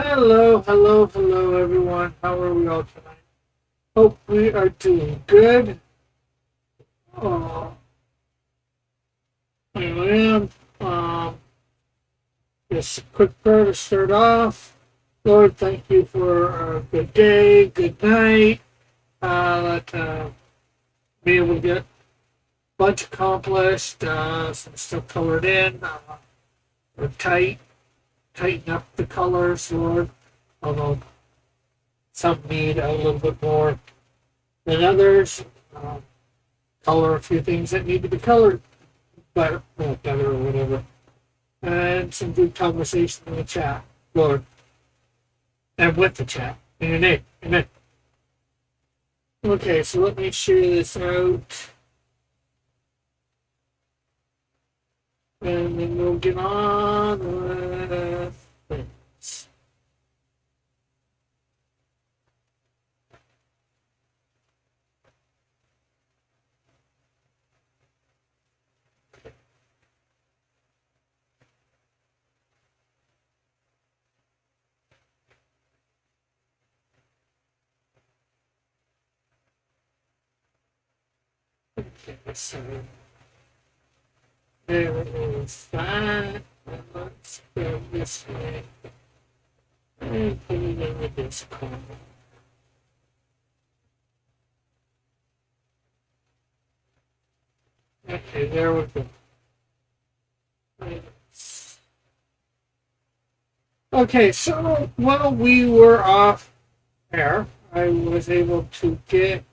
Hello, hello, hello, everyone. How are we all tonight? Hope we are doing good. Uh, I am. Just a quick prayer to start off. Lord, thank you for a good day, good night. Let be able to get a bunch accomplished, some stuff colored in. We're tighten up the colors, Lord. Although some need a little bit more than others. Um, Color a few things that need to be colored better or whatever. And some good conversation in the chat, Lord, and with the chat. In your name, amen. Okay, so let me share this out, and then we'll get on with things. Okay, so there is that. And let's go this way and put it in the Discord. Okay, there we go. Okay, so while we were off air, I was able to get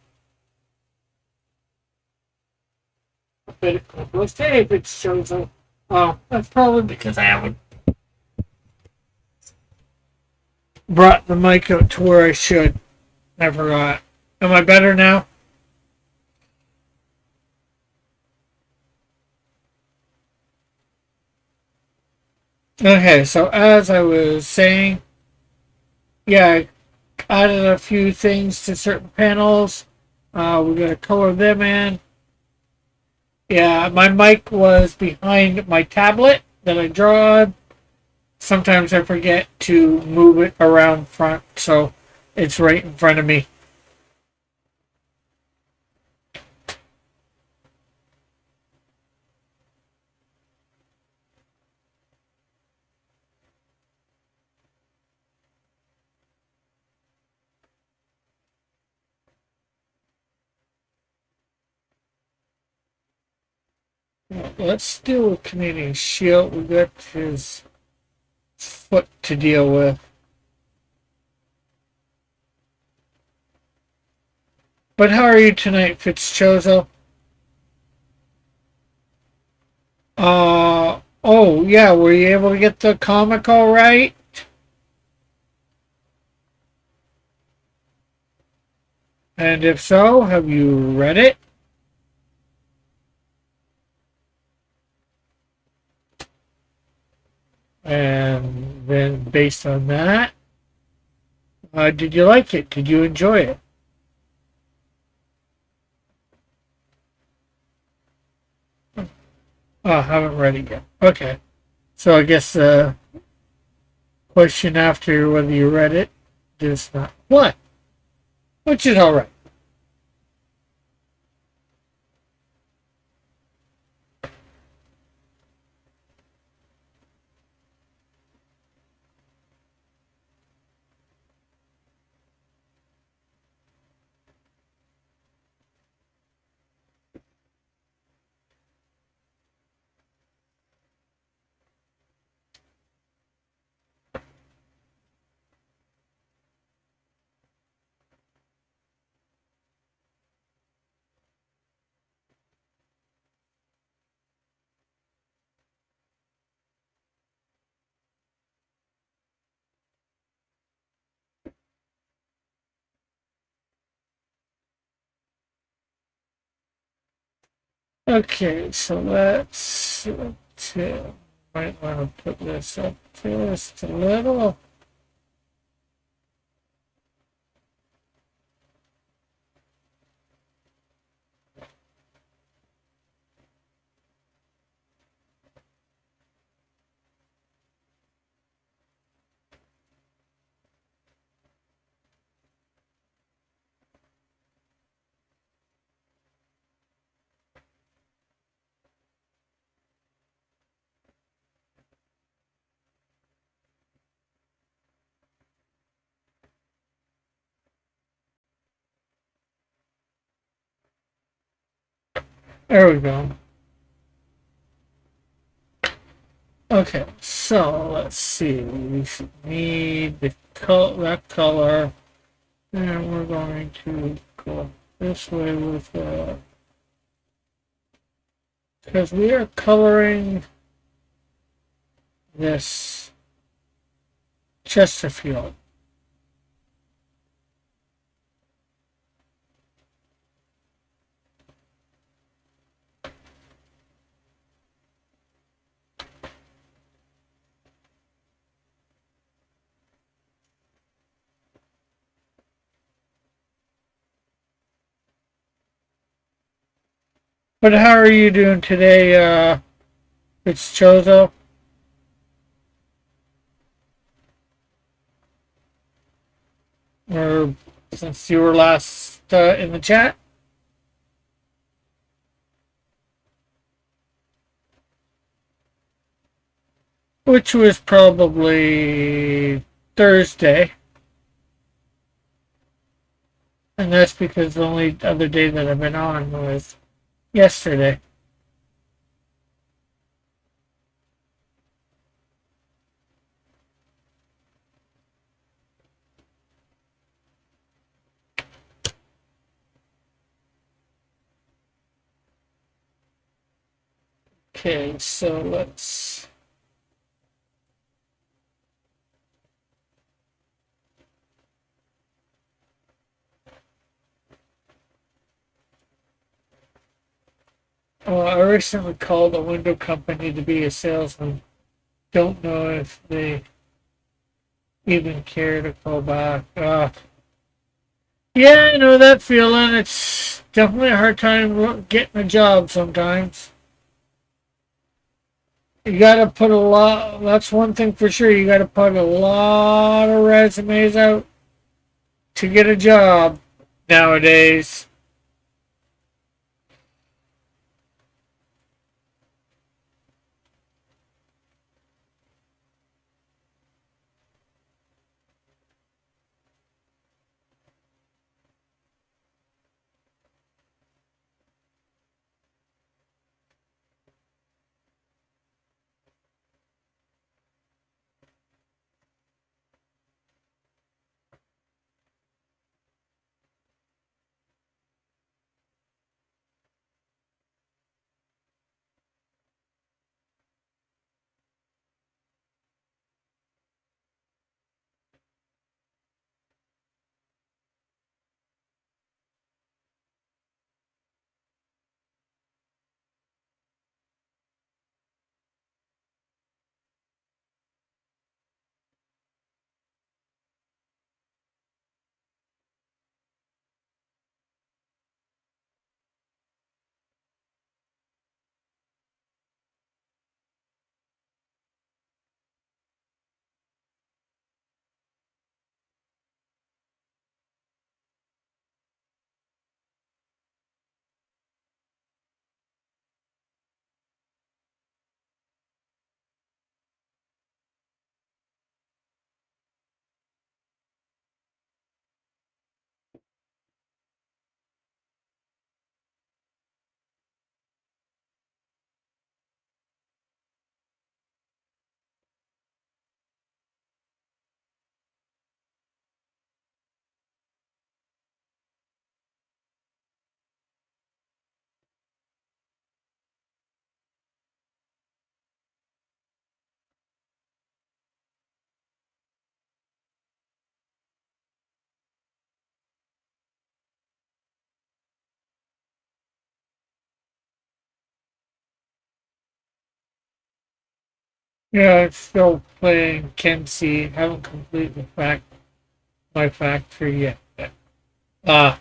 a bit of co-host. Hey, if it shows up. Oh, that's probably because I haven't brought the mic up to where I should. I forgot. Am I better now? Okay, so as I was saying, yeah, I added a few things to certain panels. We're going to color them in. Yeah, my mic was behind my tablet that I draw on. Sometimes I forget to move it around front, so it's right in front of me. Let's deal with Canadian Shield. We got his foot to deal with. But how are you tonight, Fitzchozo? Oh, yeah, were you able to get the comic all right? And if so, have you read it? And then based on that, did you like it? Did you enjoy it? Oh, I haven't read it yet. Okay. So I guess the question after whether you read it is not what? Which is all right. Okay, so let's might want to put this up just a little. There we go. Okay, so let's see. We should need that color, and we're going to go this way with because we are coloring this Chesterfield. But how are you doing today, it's Chozo? Or since you were last in the chat? Which was probably Thursday. And that's because the only other day that I've been on was yesterday. Okay, so let's. I recently called a window company to be a salesman. Don't know if they even care to call back. Yeah, I know that feeling. It's definitely a hard time getting a job sometimes. You gotta put a lot, that's one thing for sure. You gotta put a lot of resumes out to get a job nowadays. Yeah, I'm still playing Kensi. Haven't completed my factory yet. Uh,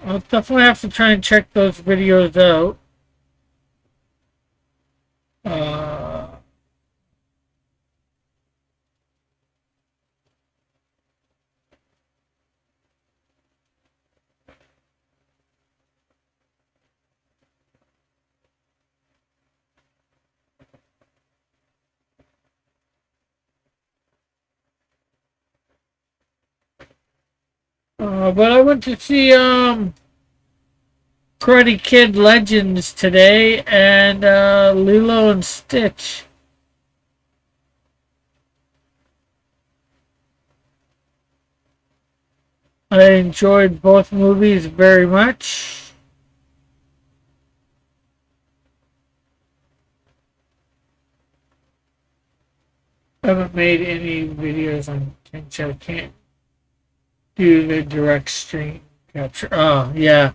I'll definitely have to try and check those videos out. Uh, But I went to see Karate Kid Legends today and Lilo and Stitch. I enjoyed both movies very much. I haven't made any videos on Twitch. I can't do the direct stream capture. Oh, yeah.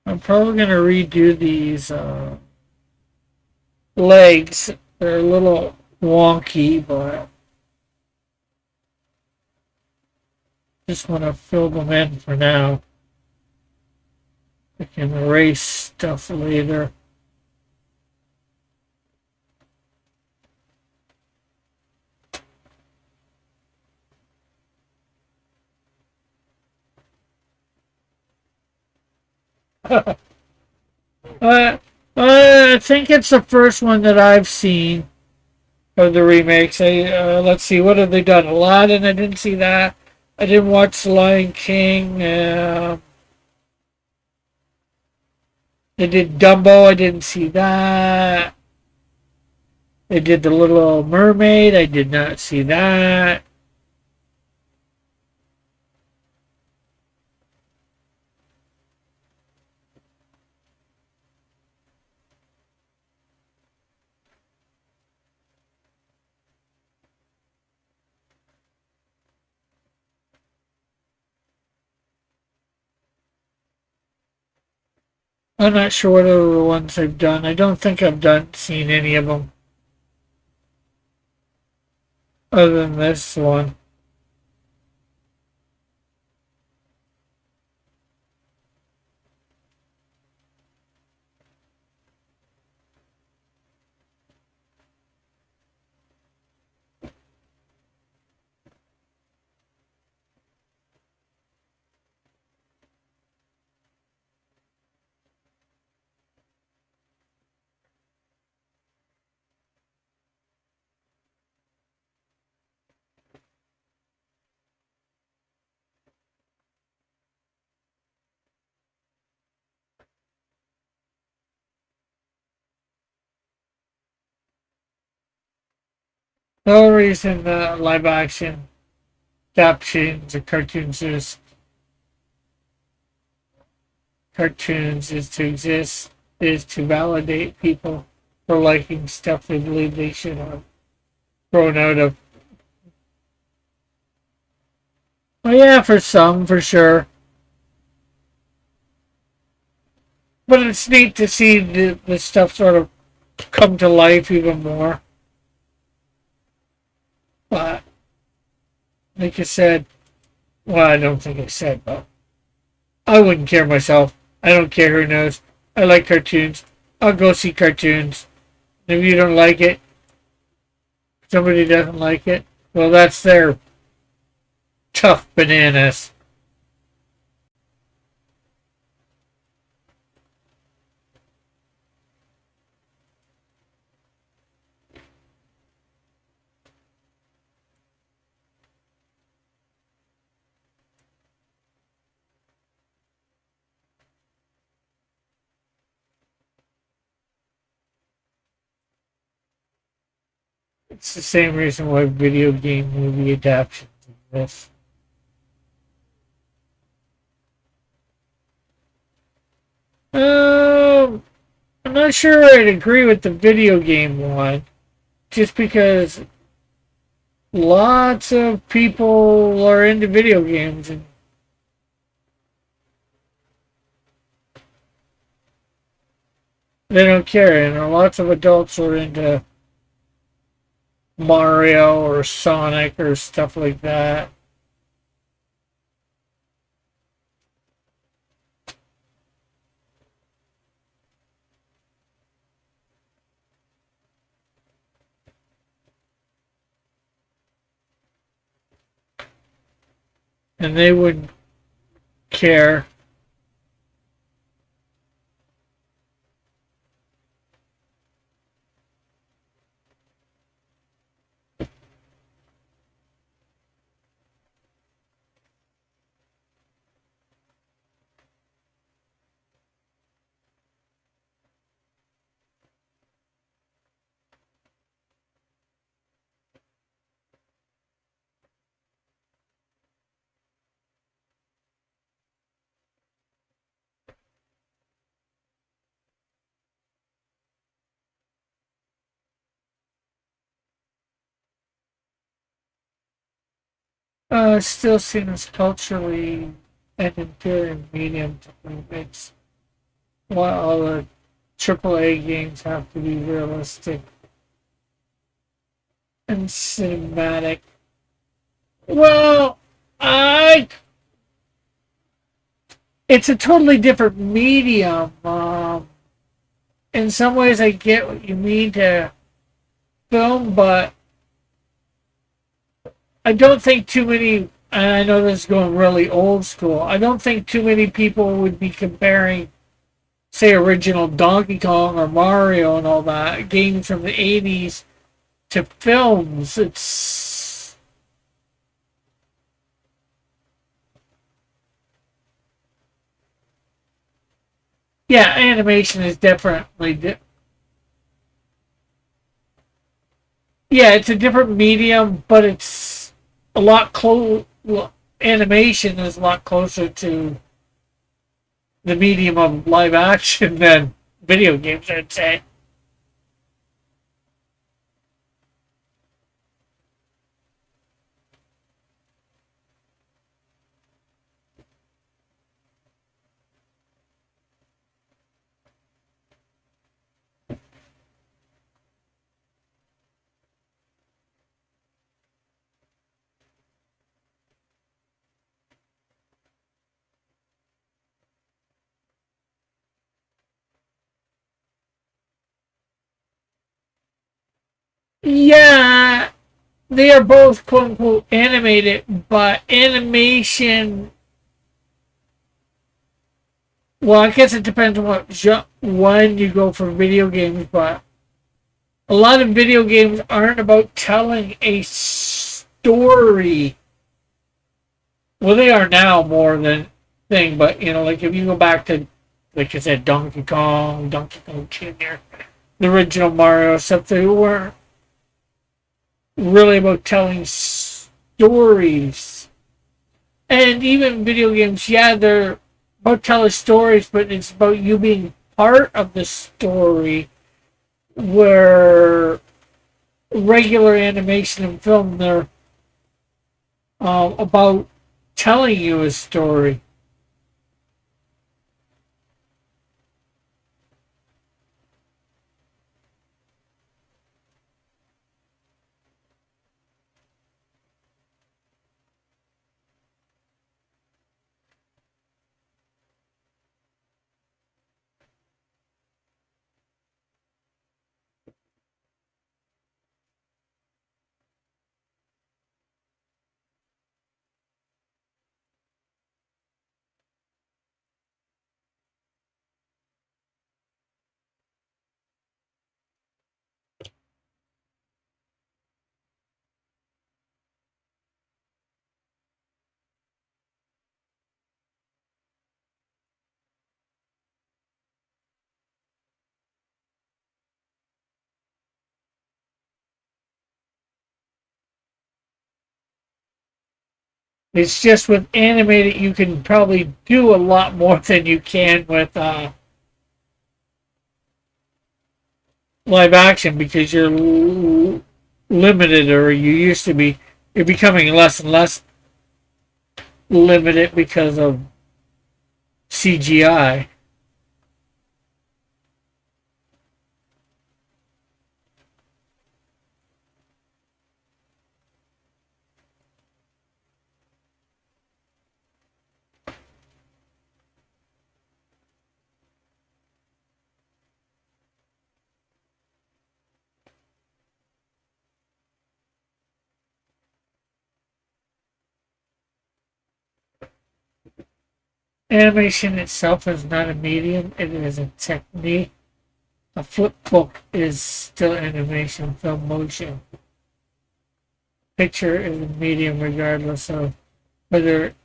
I'm probably going to redo these legs. They're a little wonky, but just want to fill them in for now. I can erase stuff later. Uh, I think it's the first one that I've seen of the remakes. Let's see, what have they done? Aladdin, I didn't see that. I didn't watch The Lion King. They did Dumbo, I didn't see that. They did The Little Mermaid, I did not see that. I'm not sure what other ones they've done. I don't think I've seen any of them other than this one. The whole reason live action adaptations of cartoons is to exist, is to validate people for liking stuff they believe they should have grown out of. Well, yeah, for some, for sure. But it's neat to see the stuff sort of come to life even more. But, like I said, well, I don't think I said, but I wouldn't care myself. I don't care who knows. I like cartoons. I'll go see cartoons. If you don't like it, somebody doesn't like it, well, that's their tough bananas. It's the same reason why video game movie adaptations exist. I'm not sure I'd agree with the video game one, just because lots of people are into video games and they don't care, and lots of adults are into Mario or Sonic or stuff like that. and they wouldn't care. Still seen as culturally an inferior medium to movies. While all the AAA games have to be realistic and cinematic. Well, I it's a totally different medium. In some ways, I get what you mean to film, but I don't think too many. And I know this is going really old school. I don't think too many people would be comparing, say, original Donkey Kong or Mario and all that games from the '80s to films. It's yeah, animation is definitely yeah, it's a different medium, but it's a lot close. Animation is a lot closer to the medium of live action than video games, I'd say. Yeah, they are both quote unquote animated, but animation. Well, I guess it depends on when you go for video games, but a lot of video games aren't about telling a story. Well, they are now more than thing, but like if you go back to, like I said, Donkey Kong Jr., the original Mario stuff, they weren't really about telling stories. And even video games, yeah, they're about telling stories, but it's about you being part of the story. Where regular animation and film, they're about telling you a story. It's just with animated, you can probably do a lot more than you can with live action because you're limited, or you used to be. You're becoming less and less limited because of CGI. Animation itself is not a medium, it is a technique. A flip book is still animation, film motion. Picture is a medium regardless of whether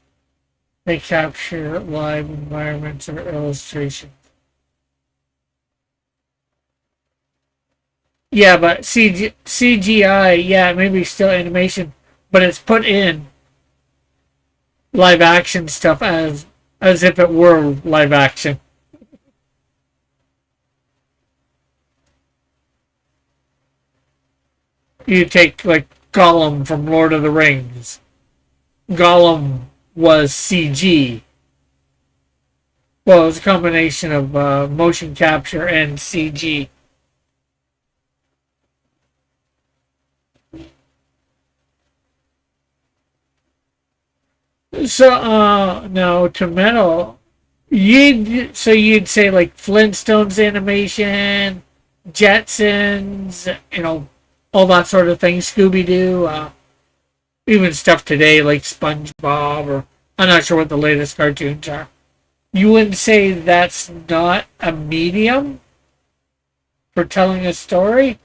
they capture live environments or illustrations. Yeah, but CGI, yeah, maybe still animation, but it's put in live action stuff as if it were live action. You take like Gollum from Lord of the Rings. Gollum was CG. Well, it was a combination of motion capture and CG. So, no, to metal, you'd say like Flintstones animation, Jetsons, all that sort of thing, Scooby Doo, even stuff today like SpongeBob, or I'm not sure what the latest cartoons are. You wouldn't say that's not a medium for telling a story?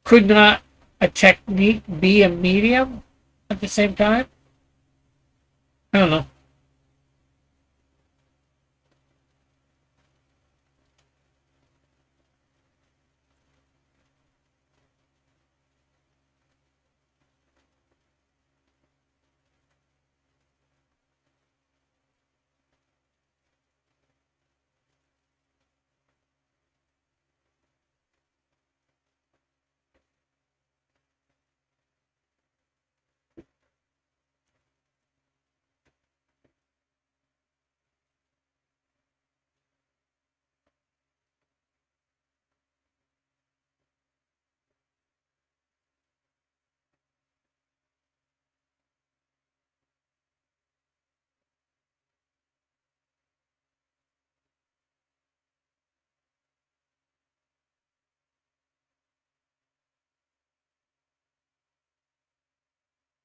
Could not a technique be a medium at the same time? I don't know.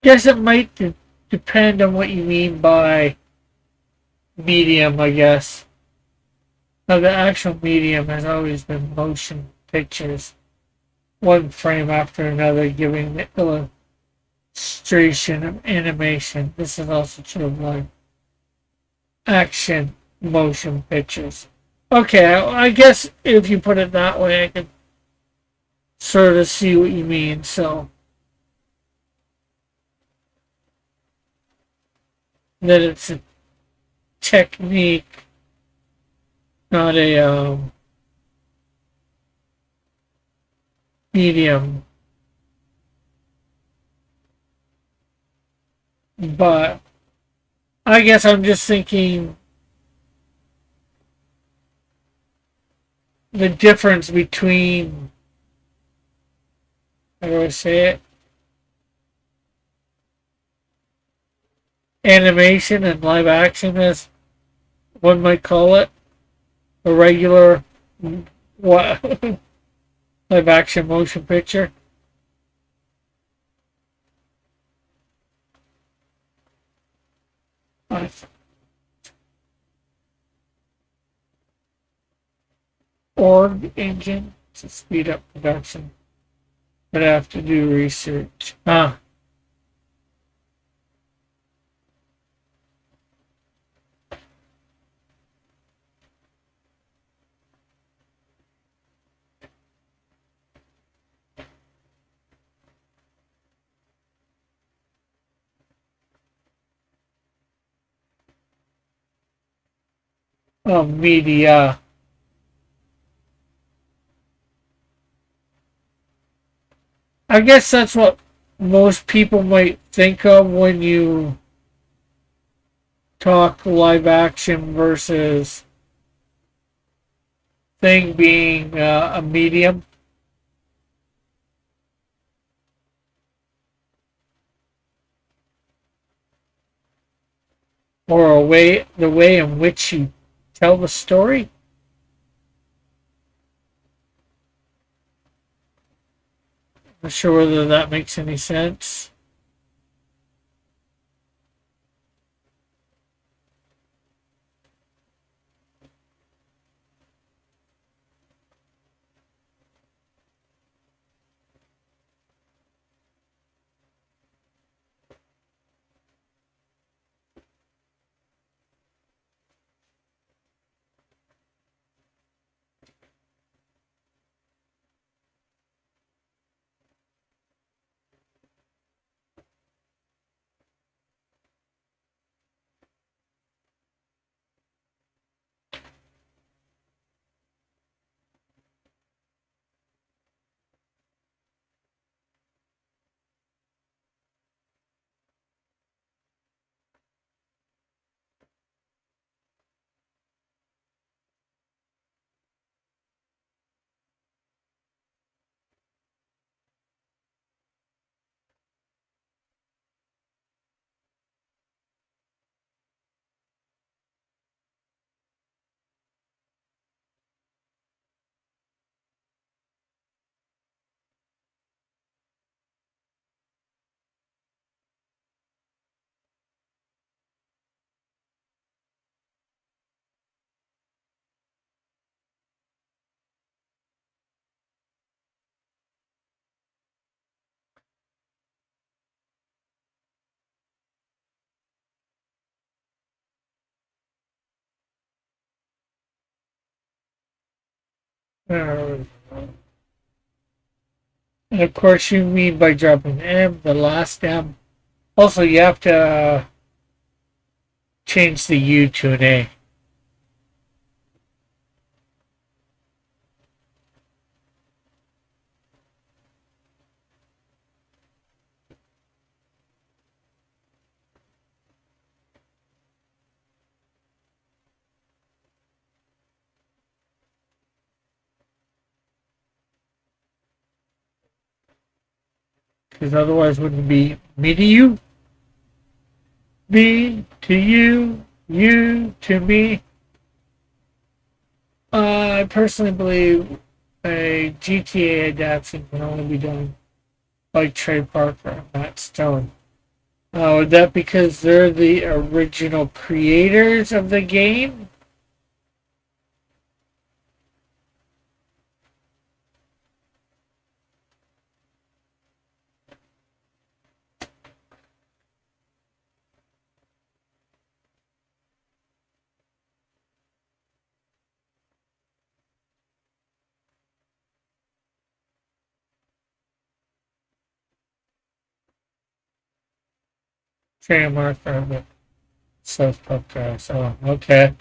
Guess it might depend on what you mean by medium, I guess. Now, the actual medium has always been motion pictures, one frame after another, giving the illustration of animation. This is also true of live action motion pictures. Okay, I guess if you put it that way, I can sort of see what you mean. So that it's a technique, not a medium. But I guess I'm just thinking the difference between, how do I say it, animation and live action, as one might call it, a regular what live action motion picture. Org engine to speed up production, but I have to do research. Media. I guess that's what most people might think of when you talk live action versus thing being a medium, or the way in which you tell the story. Not sure whether that makes any sense. Uh, and of course, you mean by dropping M, the last M. Also, you have to change the U to an A. Because otherwise, wouldn't it be me to you, me to you, you to me? I personally believe a GTA adaptation can only be done by Trey Parker and Matt Stone. Would that because they're the original creators of the game? Trey and Mark are the South Park guys. Oh, okay.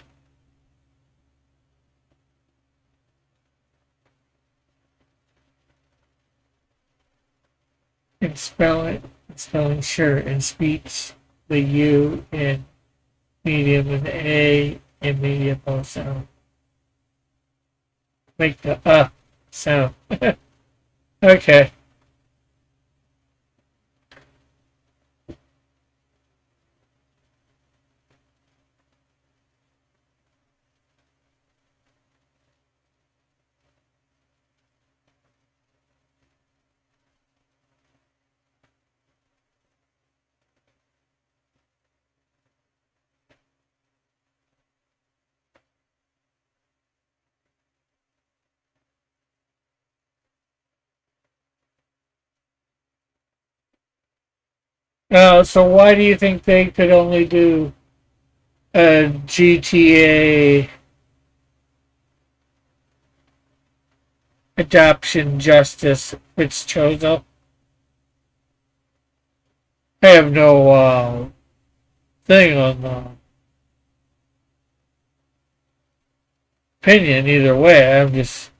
And spelling, sure. In speech, the U in medium and A in medium also. Make the sound. Okay. So why do you think they could only do a GTA adoption justice Fitzchozo? I have no thing on the opinion either way. I'm just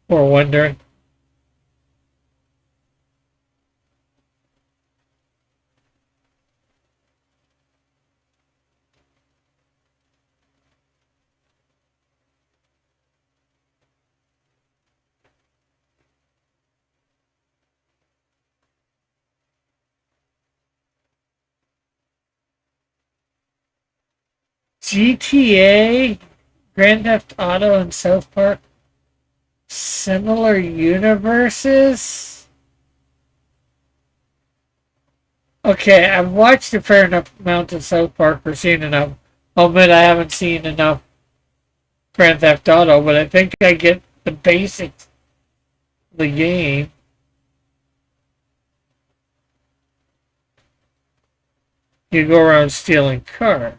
more wondering. GTA, Grand Theft Auto, and South Park, similar universes? Okay, I've watched a fair enough amount of South Park or seen enough. I'll admit I haven't seen enough Grand Theft Auto, but I think I get the basics of the game. You go around stealing cars.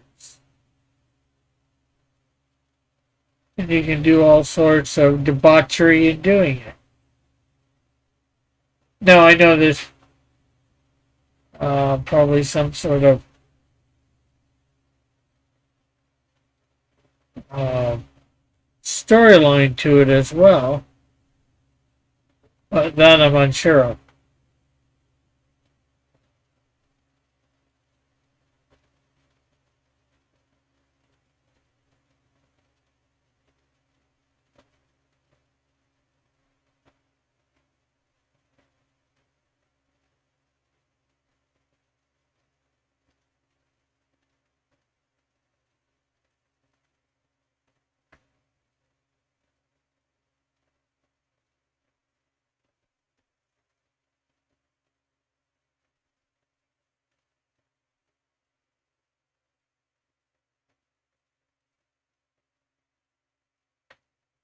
And you can do all sorts of debauchery in doing it. Now, I know there's probably some sort of uh, storyline to it as well, but that I'm unsure of.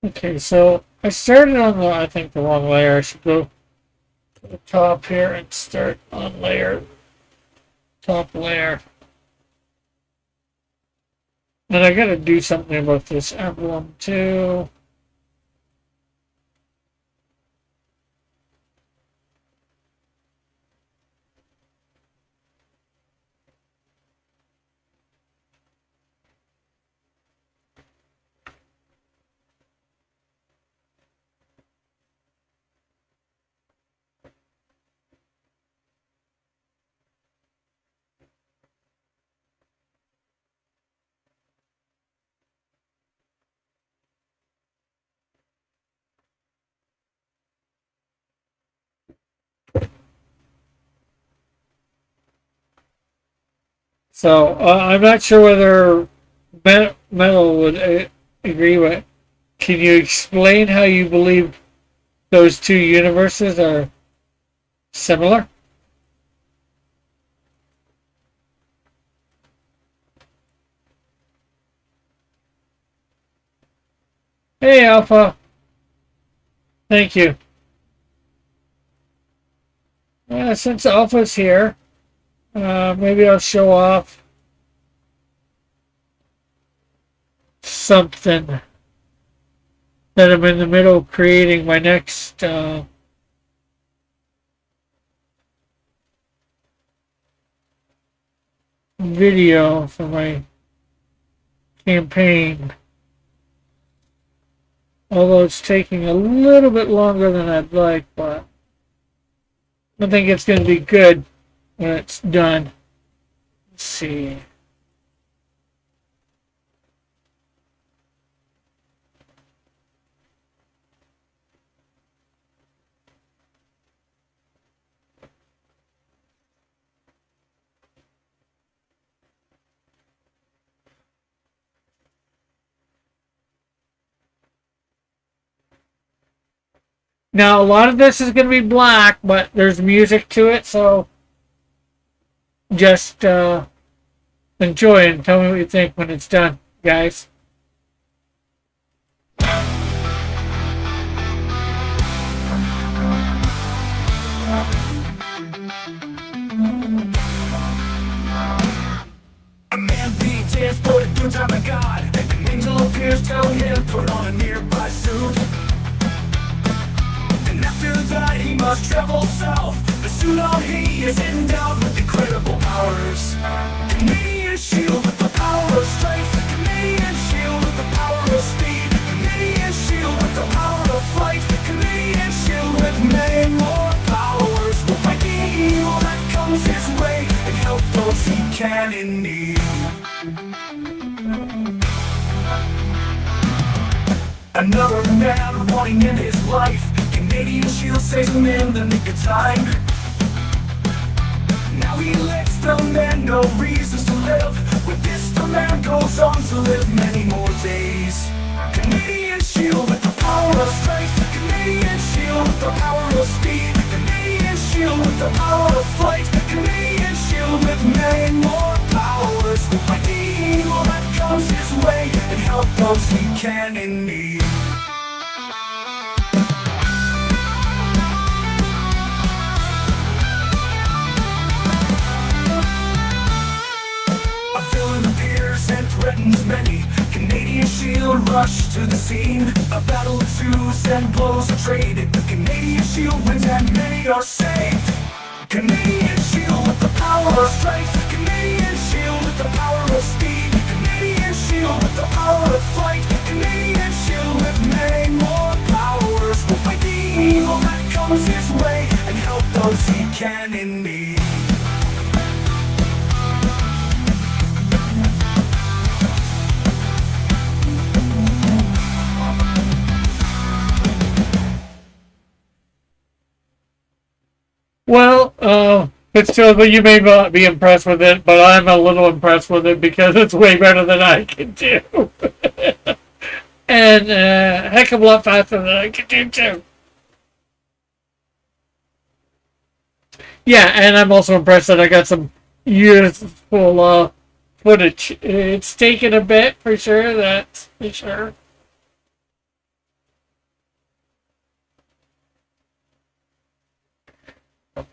Okay, so I started on I think the wrong layer. I should go to the top here and start on top layer. And I gotta do something about this emblem too. So I'm not sure whether Metal would agree with. Can you explain how you believe those two universes are similar? Hey, Alpha. Thank you. Since Alpha's here, maybe I'll show off something that I'm in the middle of creating my next video for my campaign. Although it's taking a little bit longer than I'd like, but I think it's going to be good when it's done. Let's see. Now, a lot of this is going to be black, but there's music to it, so just enjoy and tell me what you think when it's done, guys. A man beats his for the good time of God. An angel appears, telling him put on a nearby suit. And after that he must travel south. The suit on he is endowed with incredible powers. Canadian shield with the power of strength. Canadian shield with the power of speed. Canadian shield with the power of flight. Canadian shield with many more powers. Will fight the evil that comes his way and help those he can in need. Another man wanting in his life. Canadian shield saves him in the nick of time. Now he lets the man know reasons to live. With this the man goes on to live many more days. Canadian shield with the power of strength. Canadian shield with the power of speed. Canadian shield with the power of flight. Canadian shield with many more powers. Will fight the evil that comes his way and help those he can in need. And threatens many. Canadian shield rush to the scene. A battle ensues and blows are traded. The Canadian shield wins and many are saved. Canadian shield with the power of strength. Canadian shield with the power of speed. Canadian shield with the power of flight. Canadian shield with many more powers. Will fight the evil that comes his way and help those he can in need. Well, it's still, but you may not be impressed with it, but I'm a little impressed with it because it's way better than I can do. And a heck of a lot faster than I can do too. Yeah, and I'm also impressed that I got some useful footage. It's taken a bit for sure, that's for sure.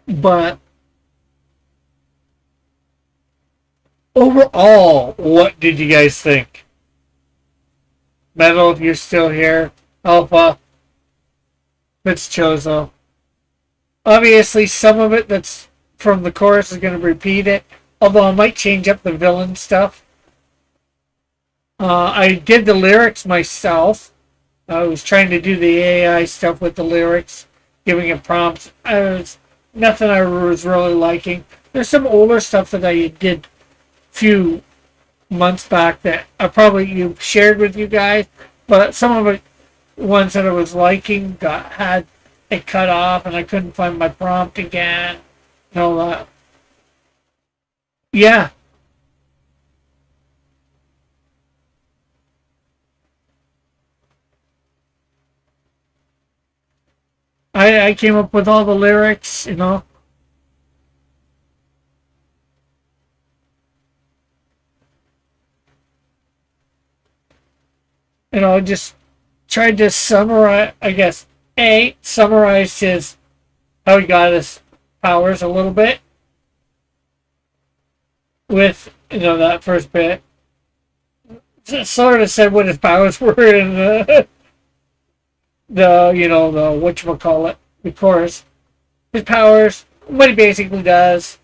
But overall, what did you guys think? Metal, if you're still here. Alpha, Fitzchozo. Obviously, some of it that's from the chorus is going to repeat it, although I might change up the villain stuff. I did the lyrics myself. I was trying to do the AI stuff with the lyrics, giving it prompts. Nothing I was really liking. There's some older stuff that I did a few months back that I probably shared with you guys, but some of the ones that I was liking had it cut off, and I couldn't find my prompt again. And all that. Yeah, I came up with all the lyrics, you know. Just tried to summarize, I guess, summarize his, how he got his powers a little bit with, that first bit. Sort of said what his powers were in the whatchamacallit, the chorus. His powers, what he basically does.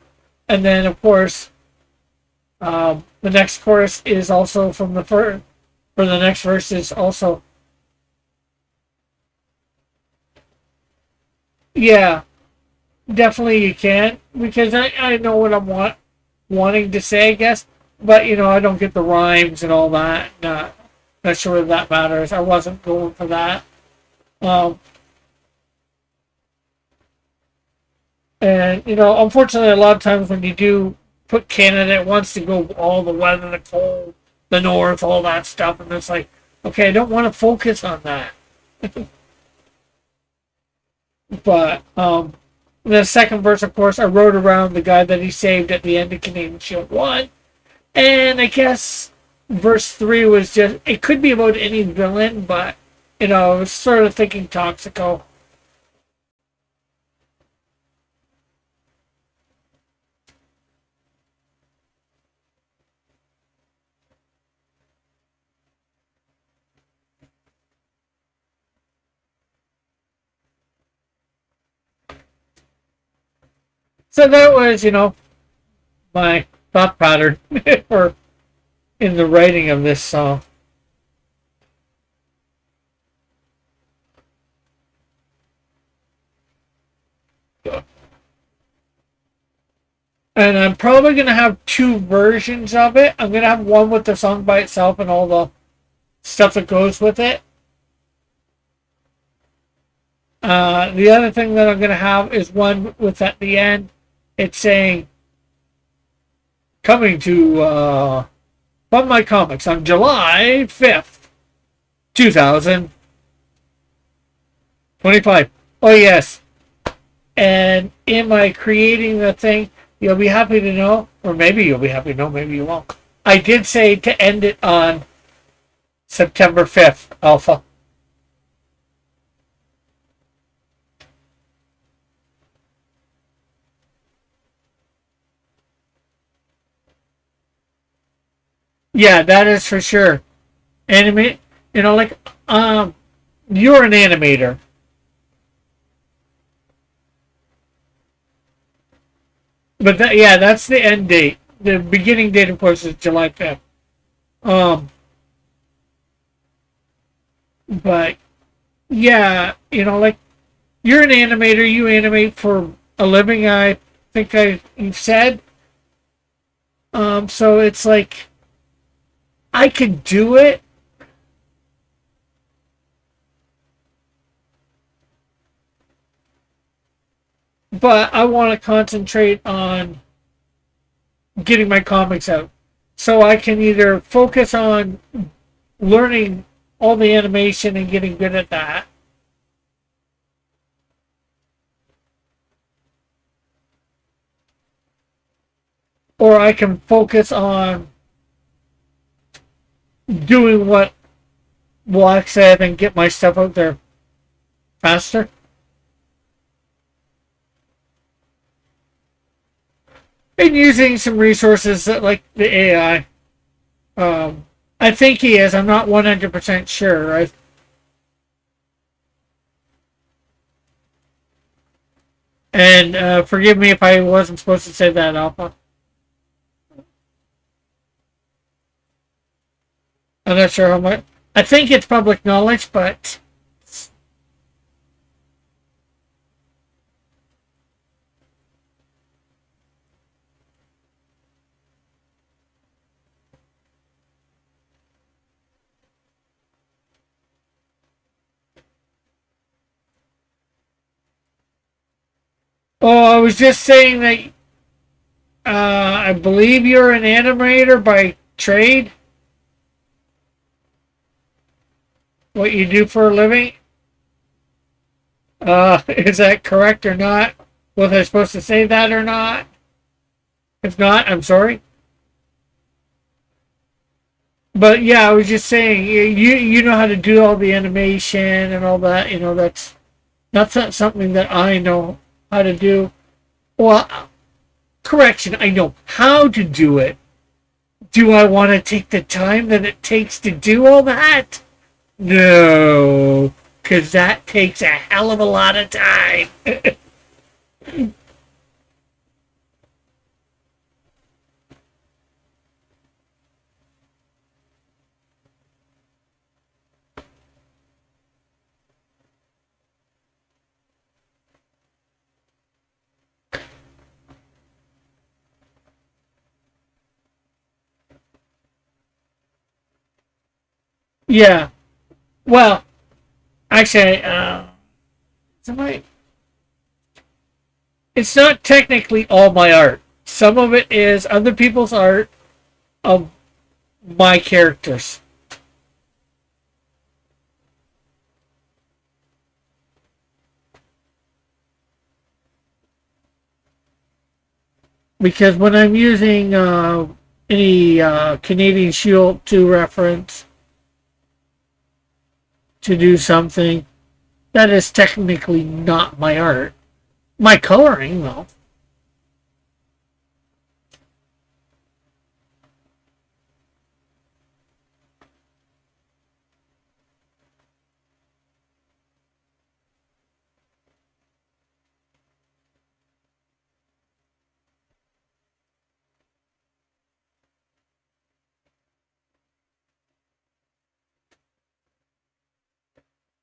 And then, of course, the next chorus is also from the first, or the next verse is also. Yeah, definitely you can, because I know what I'm wanting to say, I guess. But, I don't get the rhymes and all that. Not sure if that matters. I wasn't going for that. Um, and, unfortunately, a lot of times when you do put Canada, it wants to go all the weather, the cold, the north, all that stuff. And it's like, okay, I don't want to focus on that. But the second verse, of course, I wrote around the guy that he saved at the end of Canadian Shield 1. And I guess verse 3 was just, it could be about any villain, but, I was sort of thinking Toxico. So that was, my thought pattern for in the writing of this song. And I'm probably going to have two versions of it. I'm going to have one with the song by itself and all the stuff that goes with it. The other thing that I'm going to have is one with, at the end, it's saying, coming to Fun My Comics on July 5th, 2025. Oh, yes. And am I creating the thing? You'll be happy to know, or maybe you'll be happy to know, maybe you won't. I did say to end it on September 5th, Alpha. Yeah, that is for sure. Animate, like, you're an animator. But yeah, that's the end date. The beginning date, of course, is July 5th. But yeah, like, you're an animator. You animate for a living. I think you've said. So it's like I could do it. But I want to concentrate on getting my comics out. So I can either focus on learning all the animation and getting good at that. Or I can focus on doing what Black said and get my stuff out there faster. And using some resources like the AI. I think he is. I'm not 100% sure. And forgive me if I wasn't supposed to say that, Alpha. I'm not sure how much. I think it's public knowledge, but. Oh, I was just saying that I believe you're an animator by trade. What you do for a living. Is that correct or not? Was I supposed to say that or not? If not, I'm sorry. But yeah, I was just saying, you know how to do all the animation and all that. You know, that's not something that I know how to do. Well, correction, I know how to do it. Do I want to take the time that it takes to do all that? No, because that takes a hell of a lot of time. Yeah. Well, actually, somebody, it's not technically all my art. Some of it is other people's art of my characters. Because when I'm using any Canadian Shield 2 reference to do something, that is technically not my art. My coloring, though.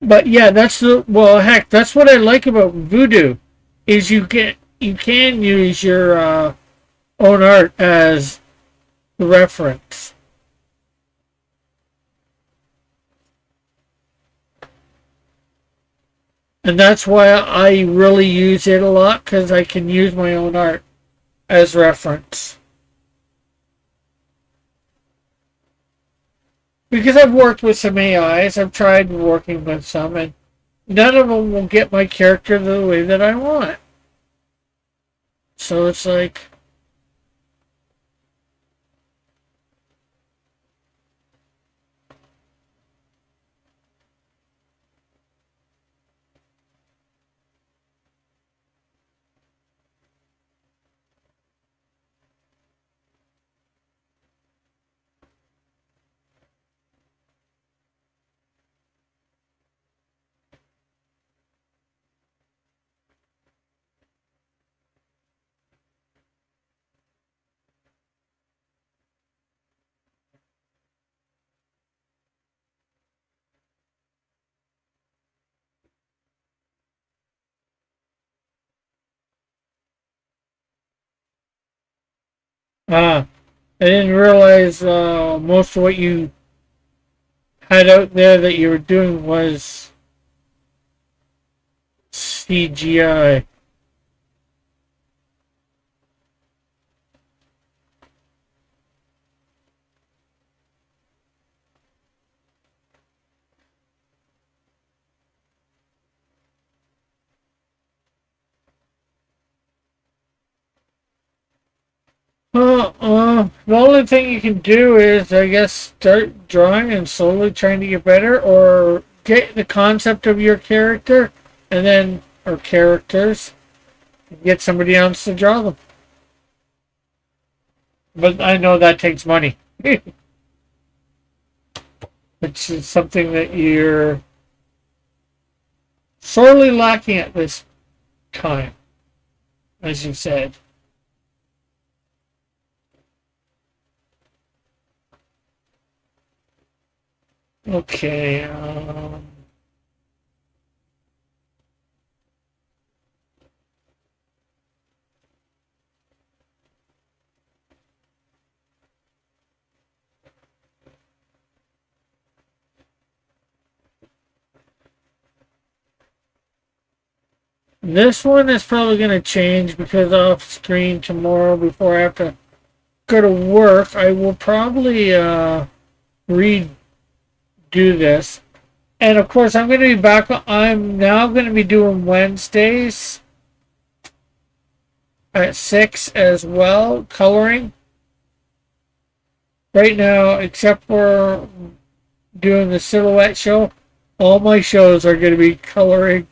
But yeah, heck, that's what I like about Voodoo, is you can use your own art as the reference, and that's why I really use it a lot because I can use my own art as reference. Because I've worked with some AIs, I've tried working with some, and none of them will get my character the way that I want. So it's like, ah, I didn't realize most of what you had out there that you were doing was CGI. The only thing you can do is, I guess, start drawing and slowly trying to get better, or get the concept of your character, and then, or characters, and get somebody else to draw them. But I know that takes money, which is something that you're sorely lacking at this time, as you said. Okay. This one is probably going to change because off screen tomorrow before I have to go to work. I will probably redo this And of course, I'm going to be back. I'm now going to be doing Wednesdays at 6 as well, coloring. Right now, except for doing the silhouette show, all my shows are going to be coloring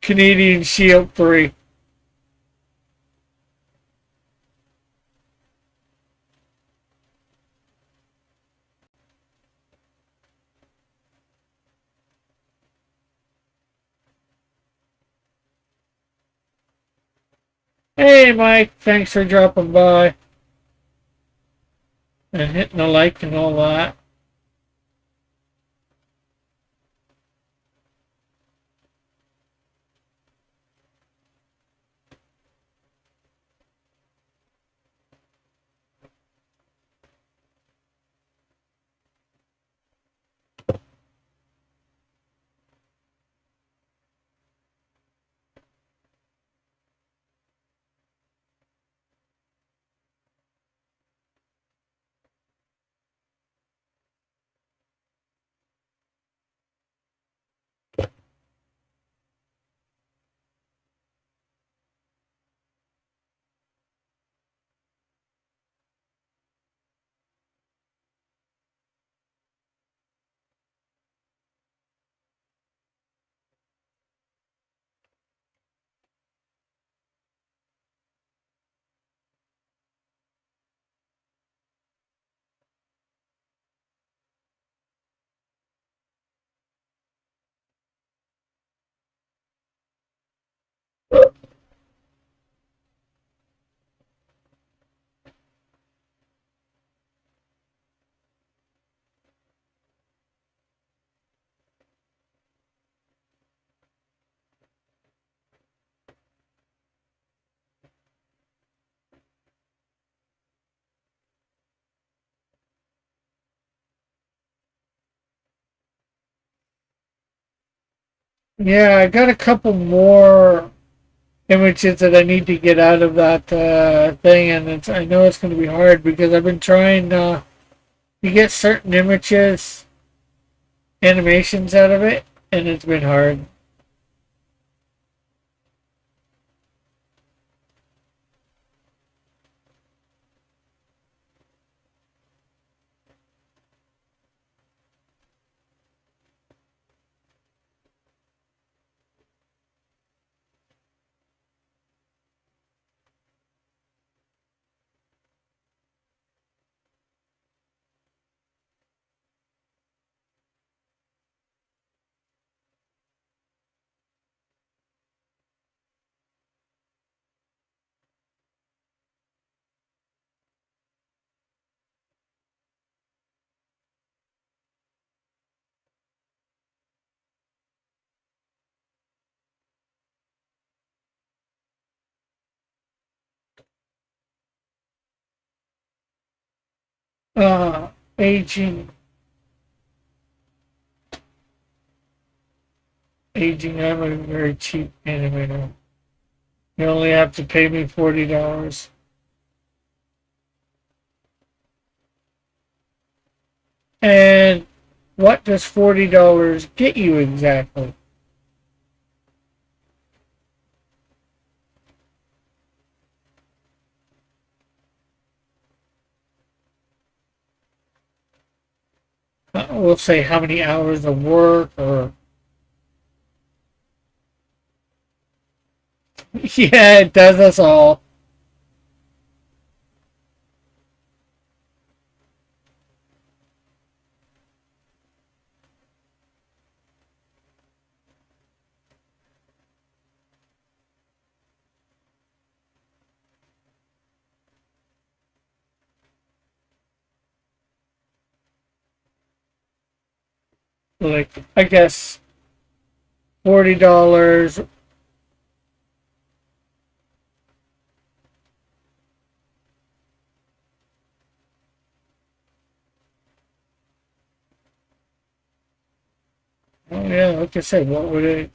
Canadian Shield 3. Hey, Mike, thanks for dropping by and hitting the like and all that. Yeah, I got a couple more images that I need to get out of that thing, and I know it's going to be hard because I've been trying to get certain images, animations out of it, and it's been hard. Uh, aging, aging. I'm a very cheap animator. You only have to pay me $40. And what does $40 get you exactly? We'll say how many hours of work, or yeah, it does us all. Like, I guess $40. Oh yeah, like I said, what would it?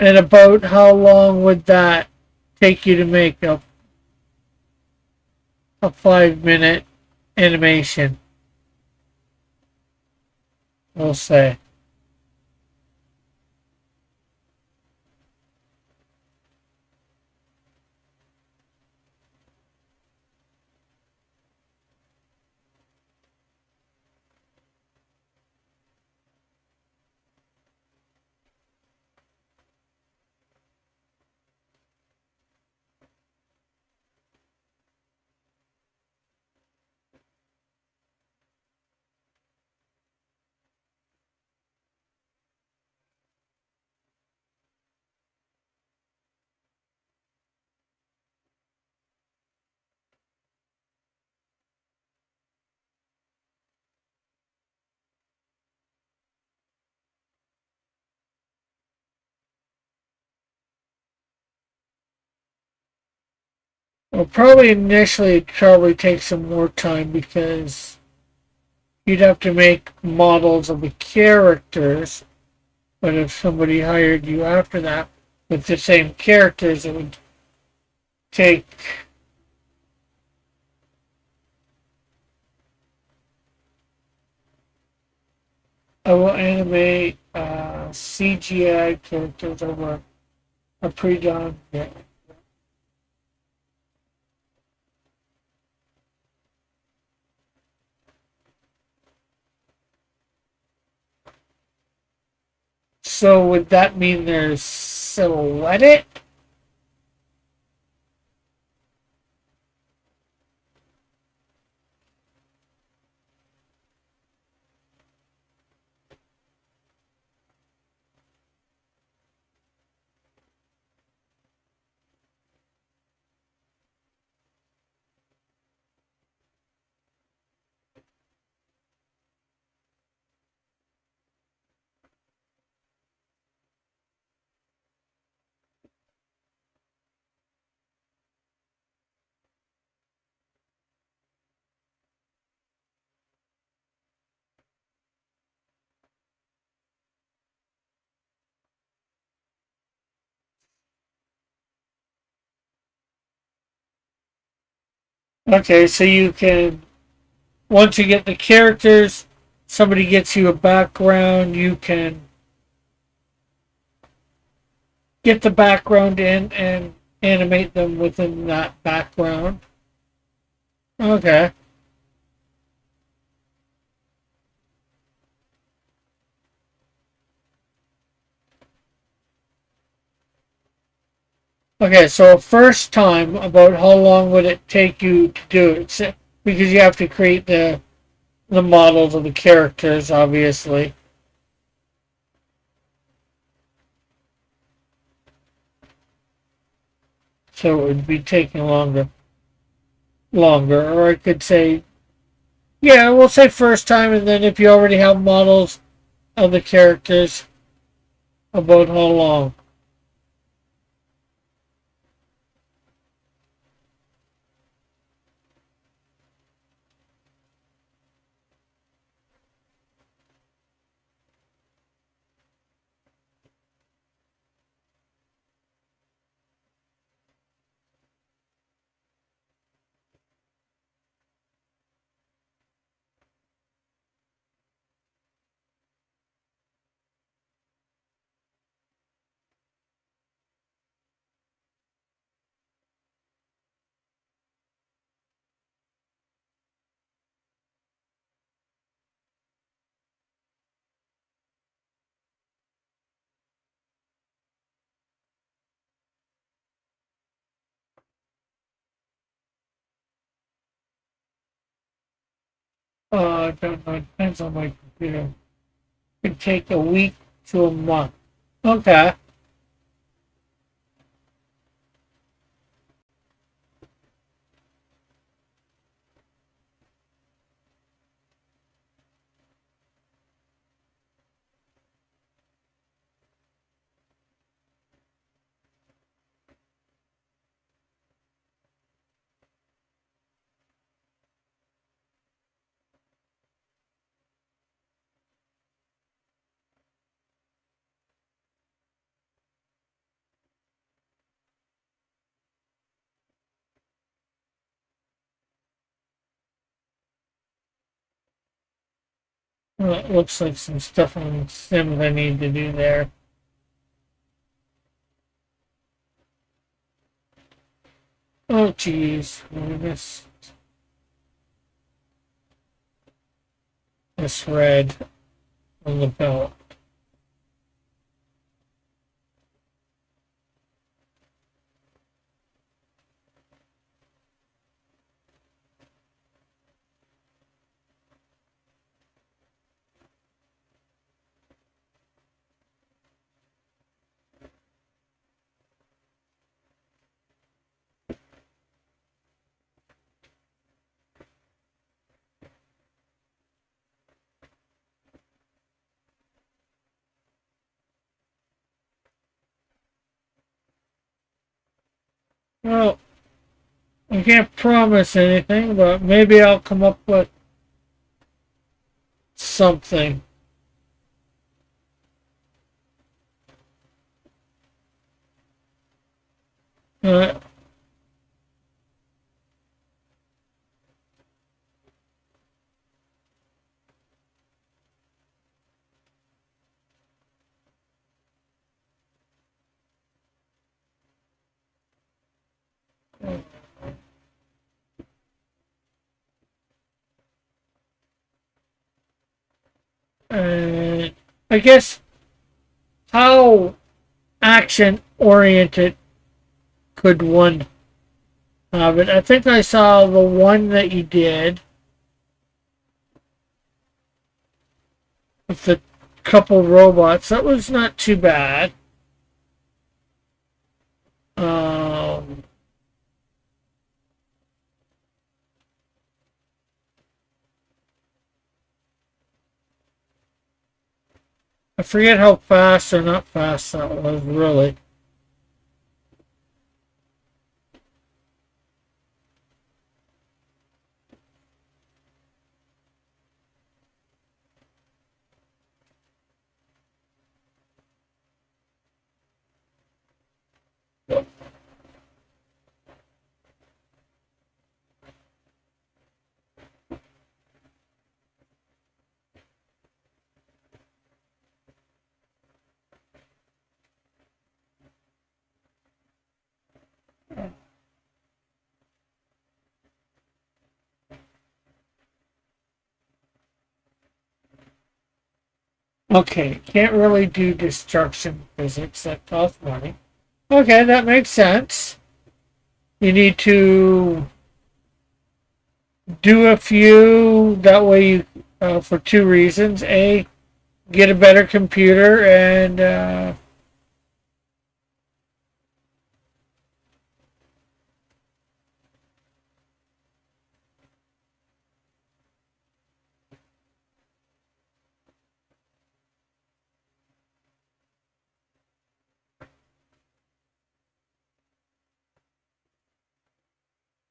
And about how long would that take you to make a 5 minute? animation, we'll say. Well, probably initially it probably takes some more time because you'd have to make models of the characters. But if somebody hired you after that with the same characters, it would take. I will animate CGI characters over a pre-done. Yeah. So would that mean there's silhouette? Okay, so you can once you get the characters, somebody gets you a background, you can get the background in and animate them within that background. Okay. Okay, so first time, about how long would it take you to do it? Because you have to create the models of the characters, obviously. So it would be taking longer. Or I could say, yeah, we'll say first time, and then if you already have models of the characters, about how long. I don't know. It depends on my computer. It could take a week to a month. Okay. Well, it looks like some stuff on Sims I need to do there. Oh, geez. I missed this red on the belt. Well, I can't promise anything, but maybe I'll come up with something. Uh, and I guess how action oriented could one have it? I think I saw the one that you did with the couple robots. That was not too bad. Um, I forget how fast or not fast that was, really. Okay, can't really do destruction physics. That costs money. Okay, that makes sense. You need to do a few. That way, you for two reasons: a, get a better computer, and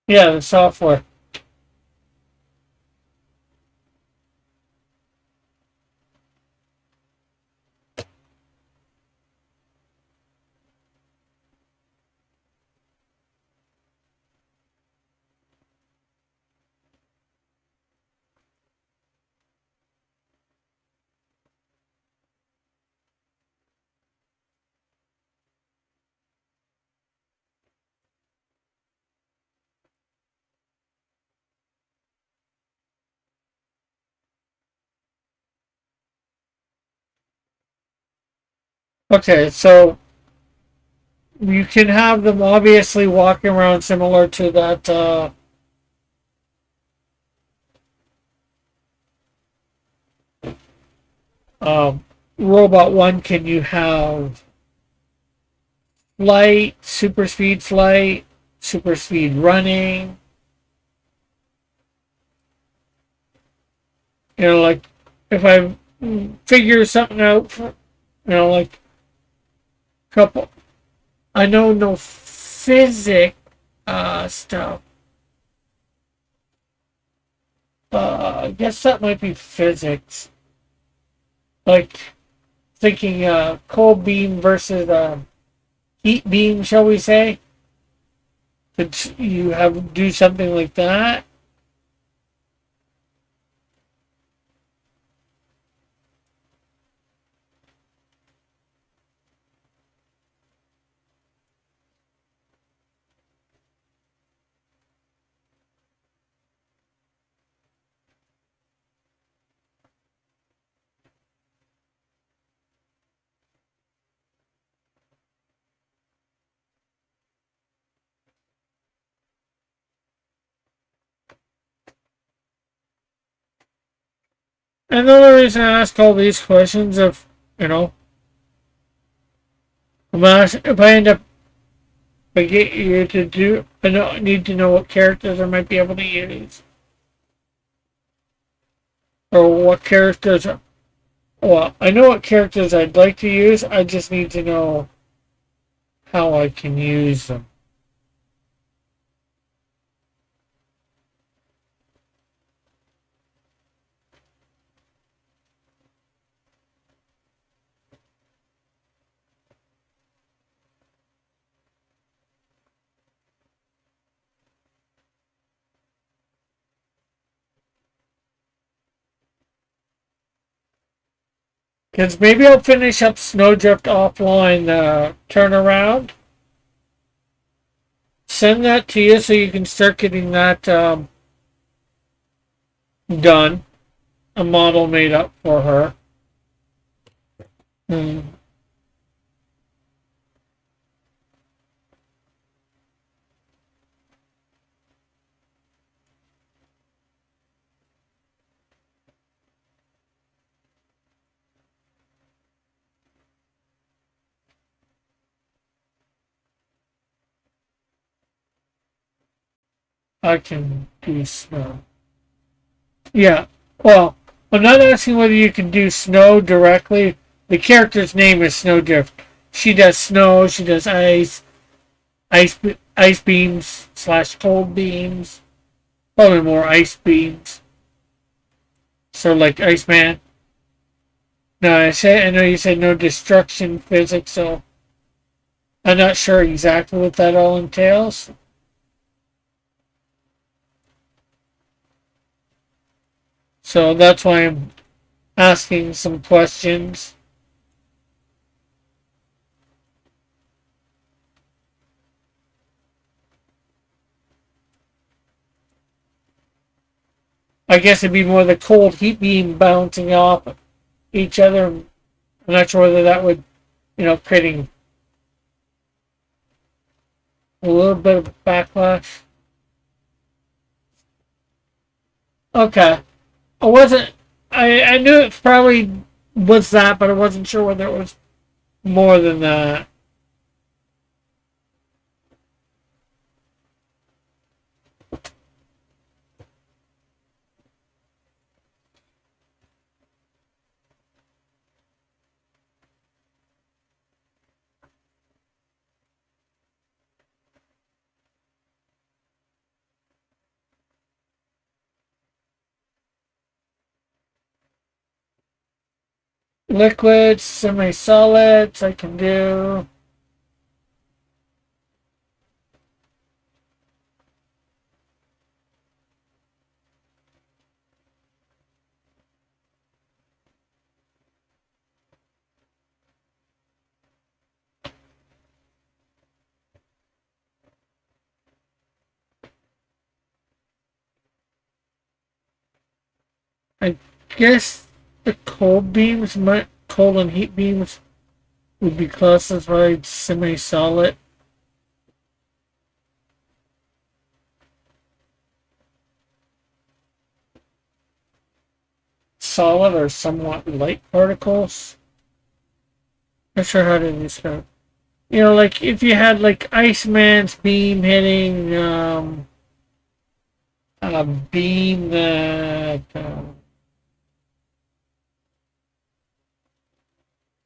yeah, the software. Okay, so you can have them obviously walking around similar to that um, robot one. Can you have flight, super speed running? Like if I figure something out, like a couple. I know no physics stuff. I guess that might be physics. Like thinking cold beam versus heat beam, shall we say? Could you have do something like that? And the only reason I ask all these questions, if you know, if I end up, I get you to do, I need to know what characters I might be able to use, or what characters. Well, I know what characters I'd like to use. I just need to know how I can use them. Because maybe I'll finish up Snowdrift offline turnaround. Send that to you so you can start getting that done. A model made up for her. Hmm. I can do snow. Yeah. Well, I'm not asking whether you can do snow directly. The character's name is Snowdrift. She does snow. She does ice, ice beams slash cold beams. Probably more ice beams. So like Iceman. No, I know you said no destruction physics, so I'm not sure exactly what that all entails. So that's why I'm asking some questions. I guess it'd be more the cold heat beam bouncing off each other. I'm not sure whether that would, creating a little bit of backlash. Okay. I wasn't. I knew it probably was that, but I wasn't sure whether it was more than that. Liquids, semi-solids, I can do. I guess the cold and heat beams would be classified semi-solid. Solid or somewhat light particles. Not sure how to describe. Like if you had like Iceman's beam hitting a beam that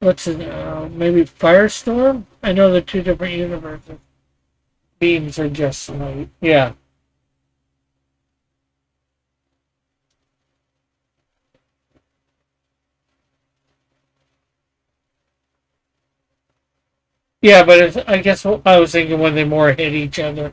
what's it? Maybe Firestorm. I know they're two different universes. Beams are just light. Yeah. Yeah, but I guess I was thinking when they more hit each other.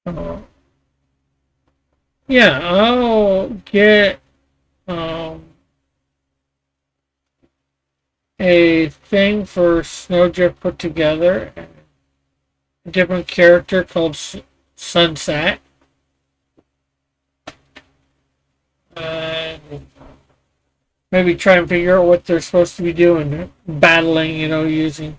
Uh, yeah, I'll get a thing for Snowdrift put together, a different character called Sunset, and maybe try and figure out what they're supposed to be doing, battling, using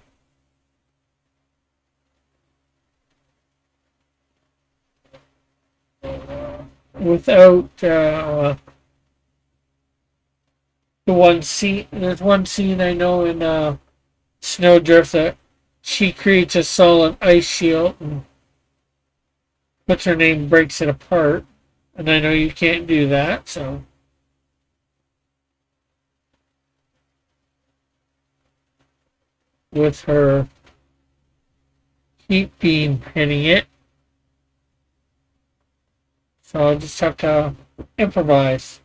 without the one scene. There's one scene I know in Snowdrift that she creates a solid ice shield and puts her name, breaks it apart, and I know you can't do that, so with her heat beam hitting it, so I'll just have to improvise.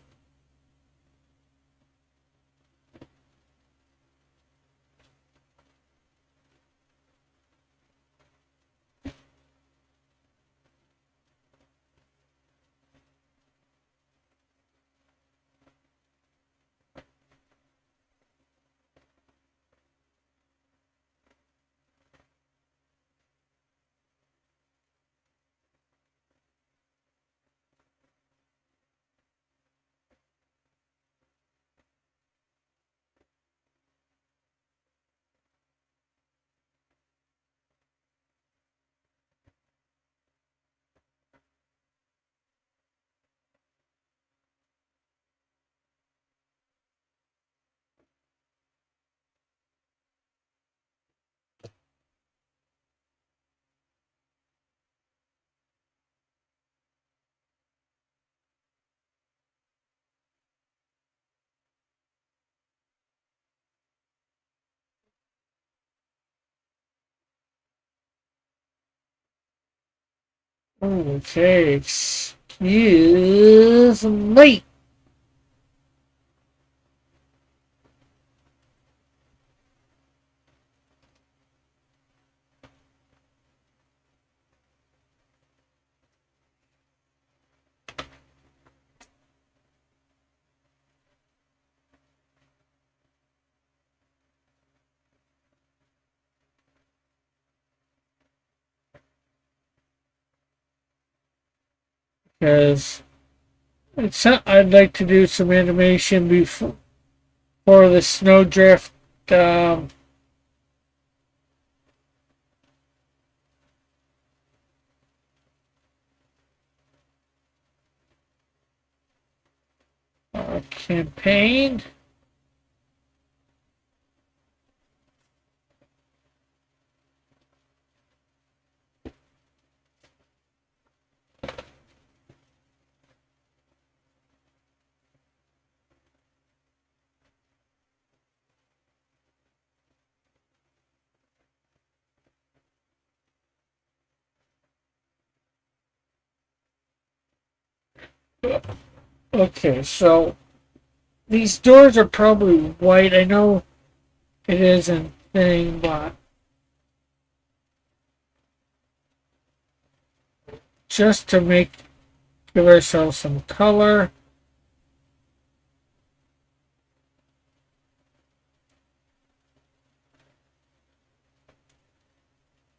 Okay, excuse me. Because I'd like to do some animation before for the Snowdrift. Um, campaign. Okay, so these doors are probably white. I know it isn't thing, but just to give ourselves some color.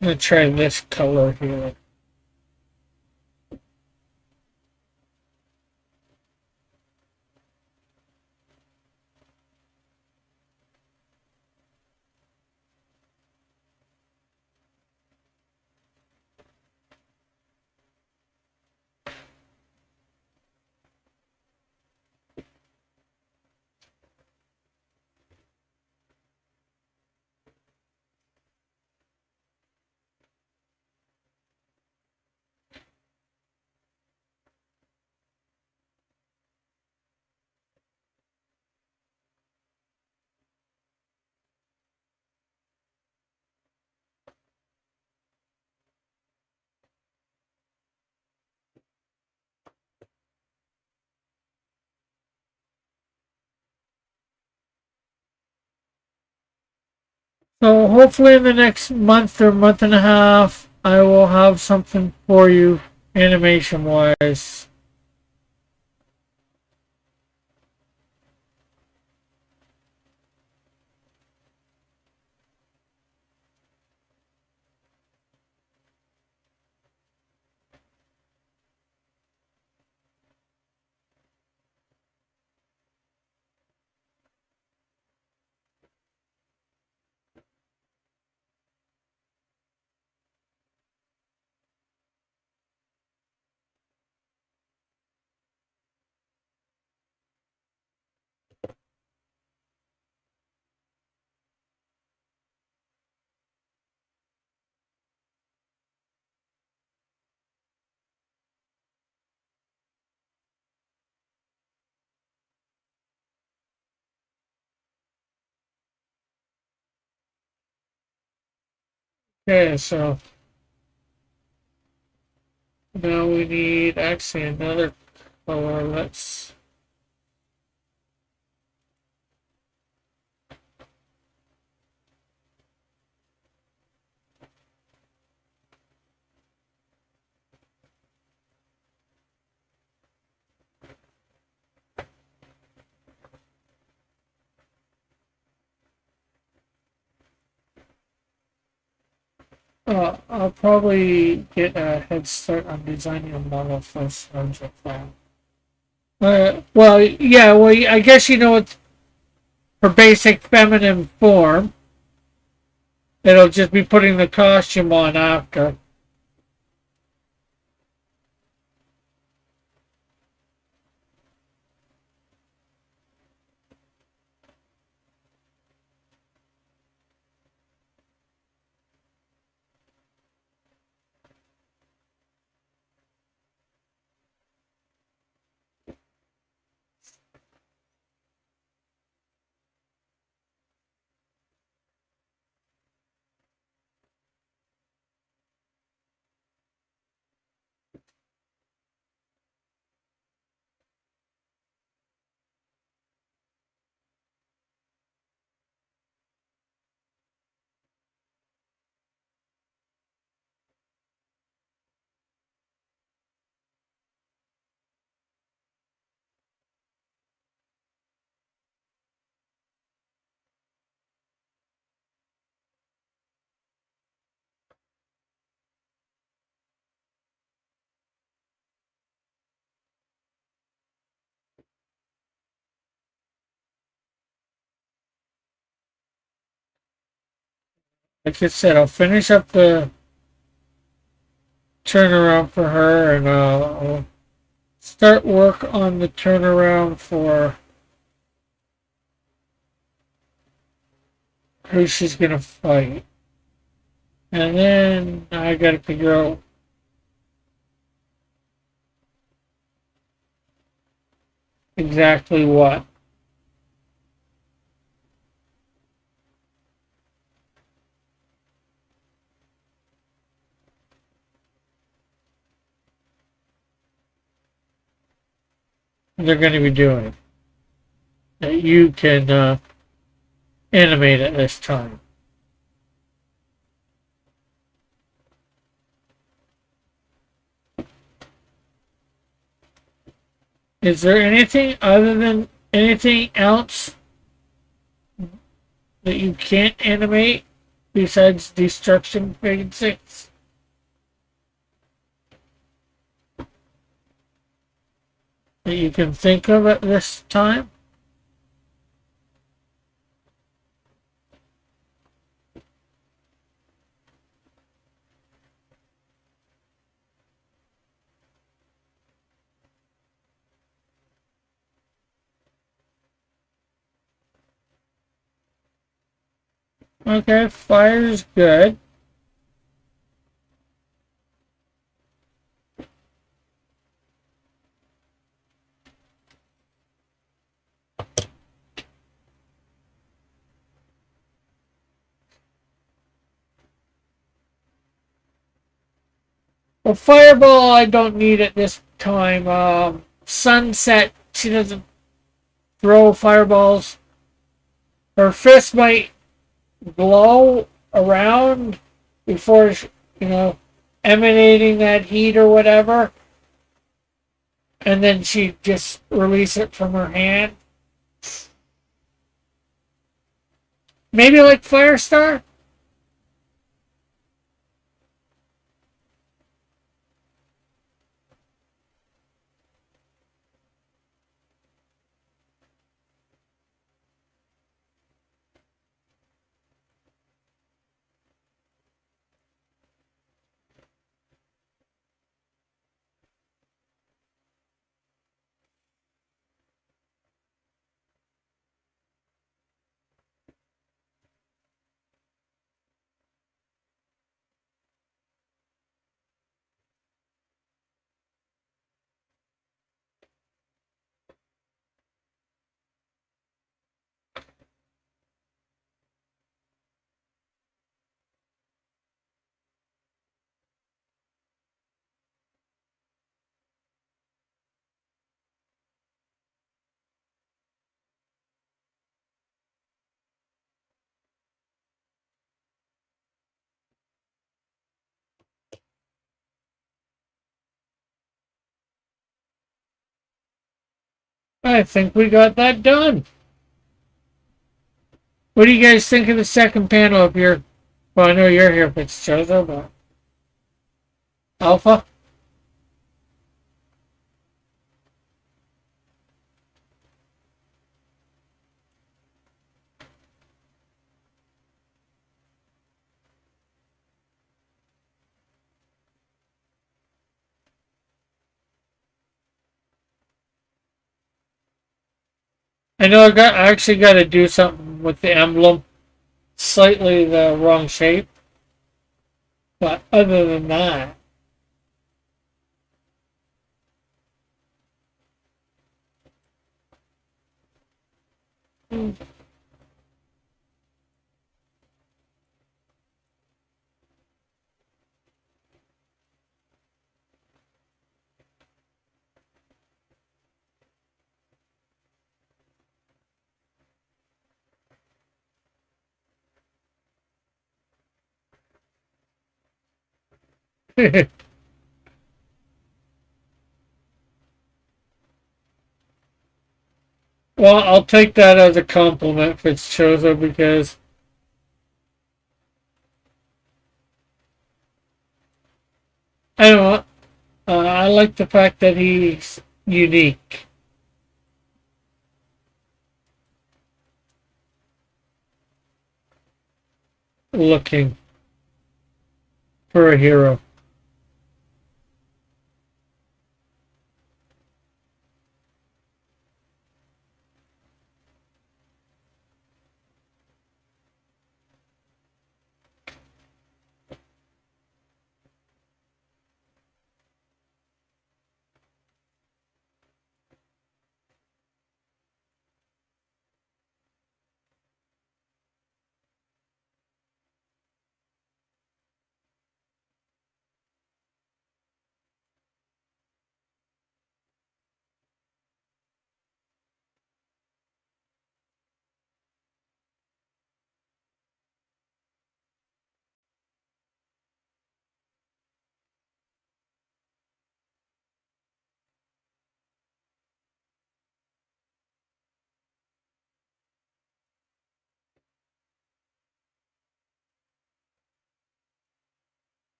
I'm gonna try this color here. So hopefully in the next month or month and a half, I will have something for you animation wise. Okay, so now we need actually another color. Let's I'll probably get a head start on designing a model first. Well, yeah, well, I guess you know it's for basic feminine form. It'll just be putting the costume on after. Like I said, I'll finish up the turnaround for her, and I'll start work on the turnaround for who she's gonna fight. And then I gotta figure out exactly what. They're going to be doing that you can animate at this time. Is there anything other than anything else that you can't animate besides Destruction Phase 6? That you can think of at this time? Okay, fire's good. Well, Fireball I don't need at this time. Sunset, she doesn't throw fireballs. Her fist might blow around before, you know, emanating that heat or whatever, and then she just release it from her hand. Maybe like Firestar. I think we got that done. What do you guys think of the second panel of your? Well, I know you're here, Fitzgerald, but Alpha. I know I actually got to do something with the emblem. Slightly the wrong shape, but other than that, well, I'll take that as a compliment, Fitzchozo, because I don't know. I like the fact that he's unique, looking for a hero.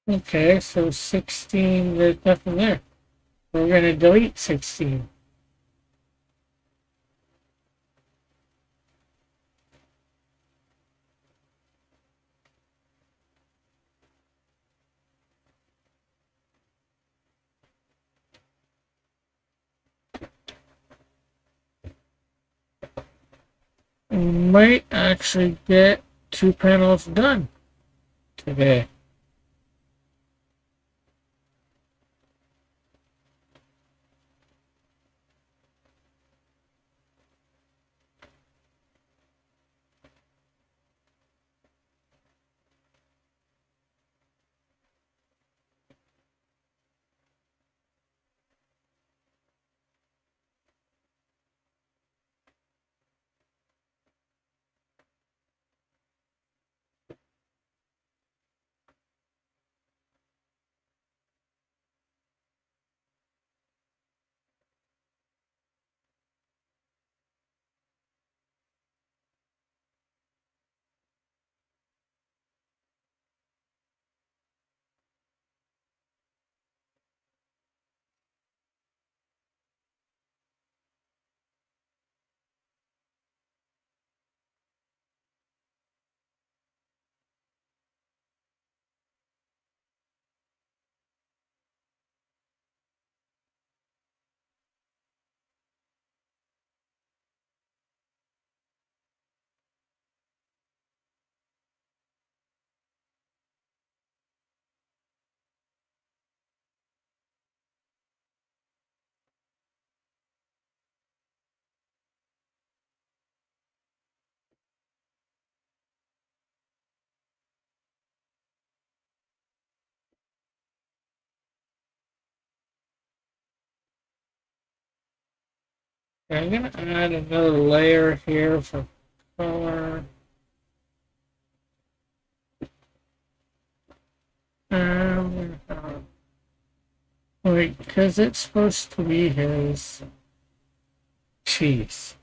Okay, so 16, there's nothing there. We're going to delete 16. We might actually get 2 panels done today. I'm gonna add another layer here for color. Wait, because it's supposed to be his teeth.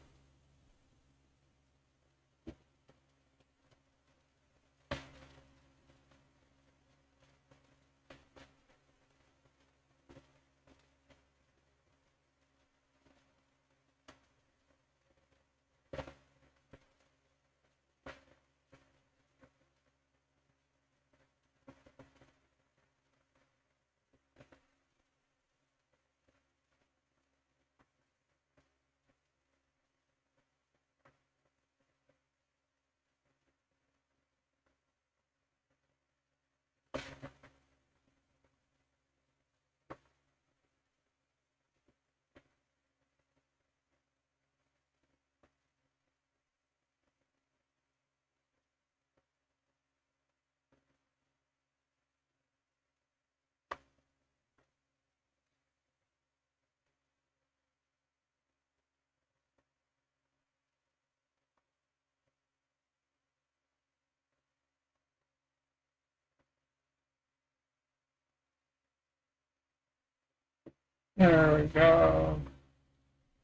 There we go.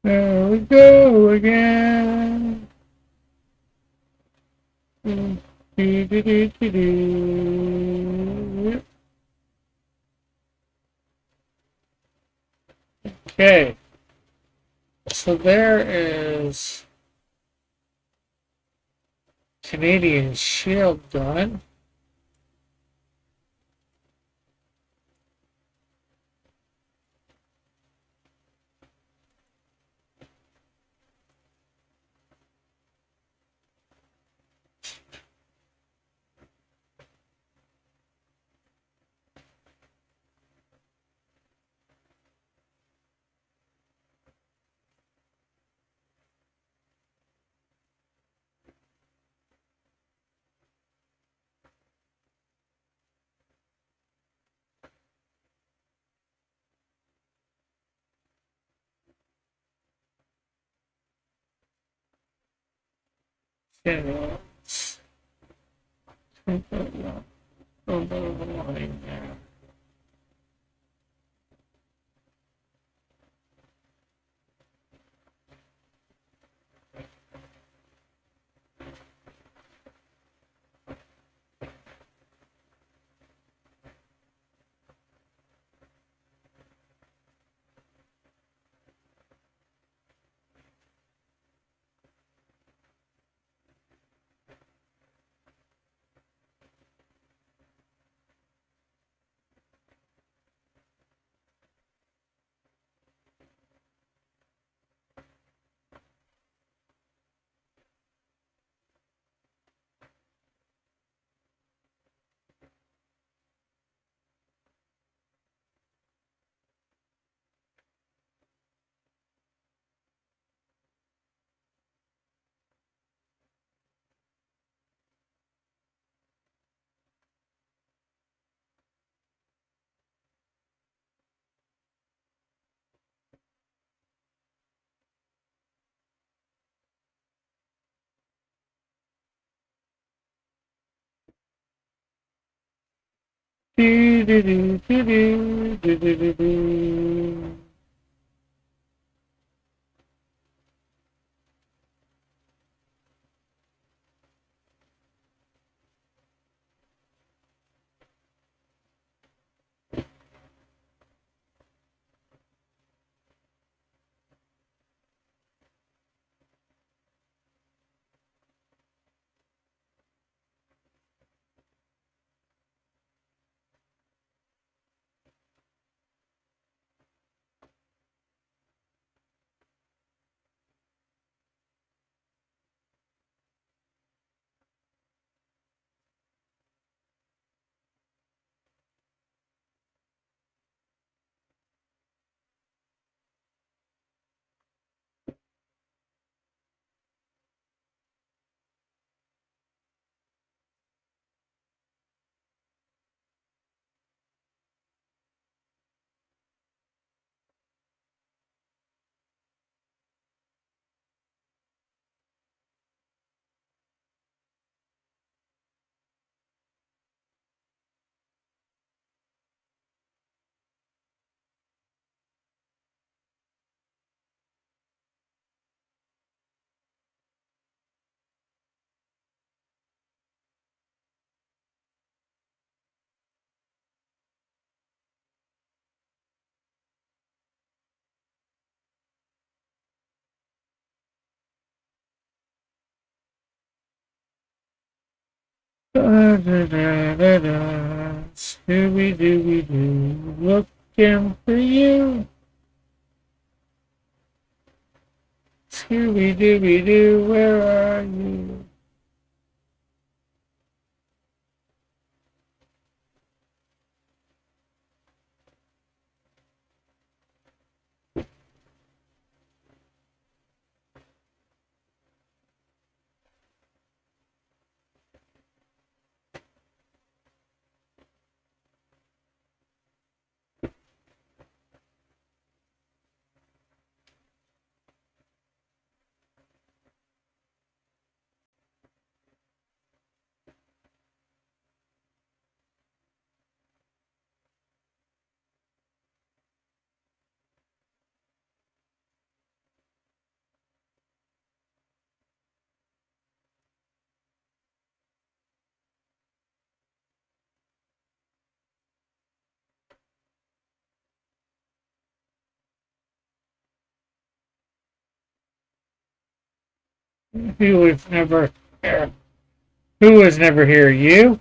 There we go again. Okay, so there is Canadian Shield done. Okay, let's take a little bit of a line there. Do, do, do, do, do, do, do, do, do. Scooby-Dooby-Doo, looking for you. Scooby-Dooby-Doo, where are you? Who was never here? Who was never here? You?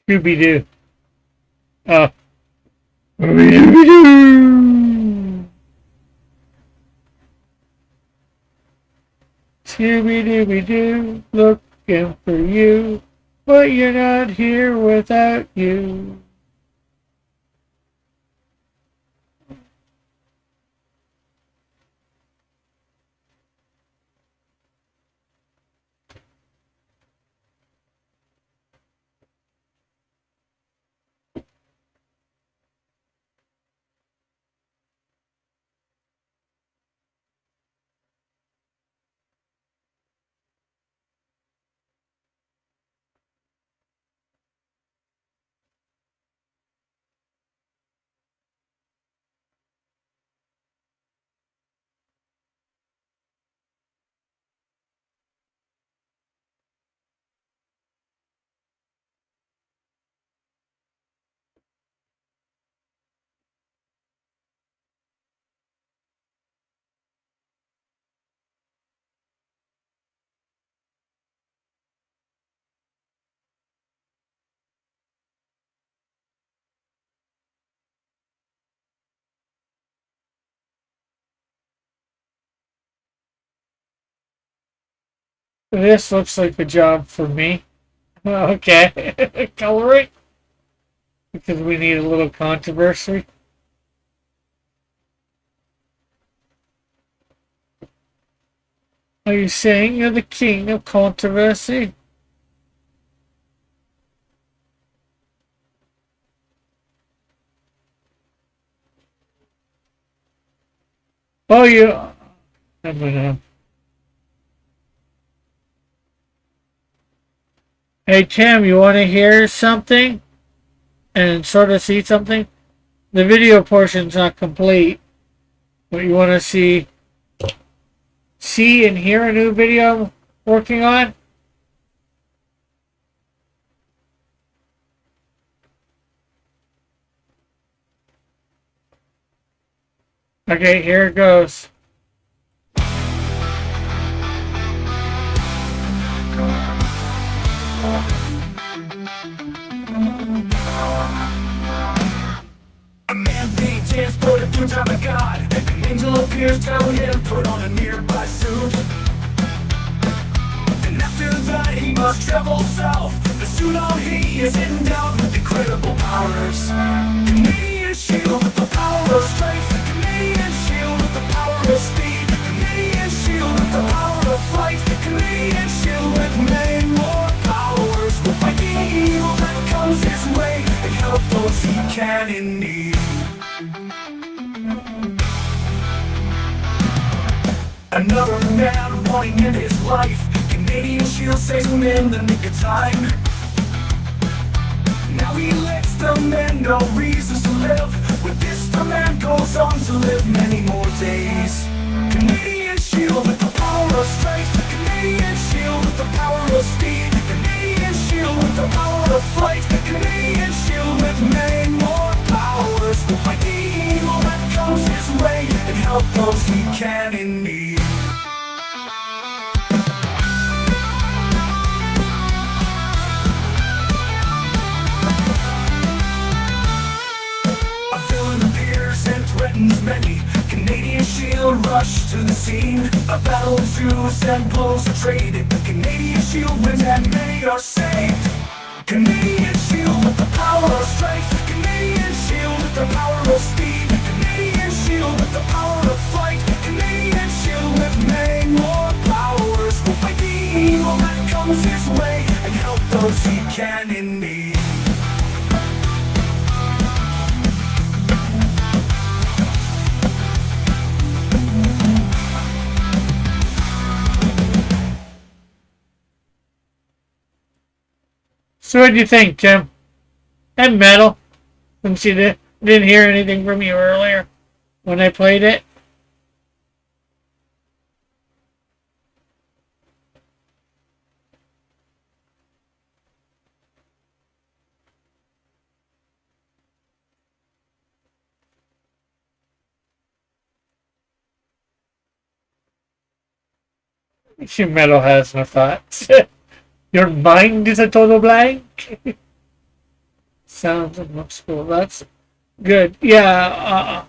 Scooby-Doo. Oh. Scooby-Dooby-Doo! Scooby-Dooby-Doo, looking for you, but you're not here without you. This looks like a job for me. Okay. Coloring. Because we need a little controversy. Are you saying you're the king of controversy? Oh, you... Hey, Tim, you want to hear something? And sort of see something? The video portion's not complete. But you want to see and hear a new video I'm working on? Okay, here it goes. A man being transported through time of God. An angel appears, telling him put on a nearby suit. And after that he must travel south. The suit on he is endowed with incredible powers. Canadian shield with the power of strength. Canadian shield with the power of speed. Canadian shield with the power of flight. Canadian shield with many more powers. Will fight the evil that comes his way and help those he can in need. Another man wanting in his life. Canadian Shield saves him in the nick of time. Now he lets the men know reasons to live. With this the man goes on to live many more days. Canadian Shield with the power of strength. Canadian Shield with the power of speed. Canadian Shield with the power of flight. Canadian Shield with many more powers. Will fight the evil that comes his way and help those he can in need. A villain appears and threatens many. Canadian Shield rush to the scene. A battle ensues and blows are traded. The Canadian Shield wins and many are saved. Canadian Shield with the power of strength. Canadian Shield with the power of speed. Canadian Shield with the power of flight. Canadian Shield with many more powers. Will fight the evil that comes his way and help those he can in need. So what do you think, Tim? And Metal, since you didn't hear anything from you earlier when I played it. Your Metal has no thoughts. Your mind is a total blank. Sounds and looks cool. That's good. Yeah.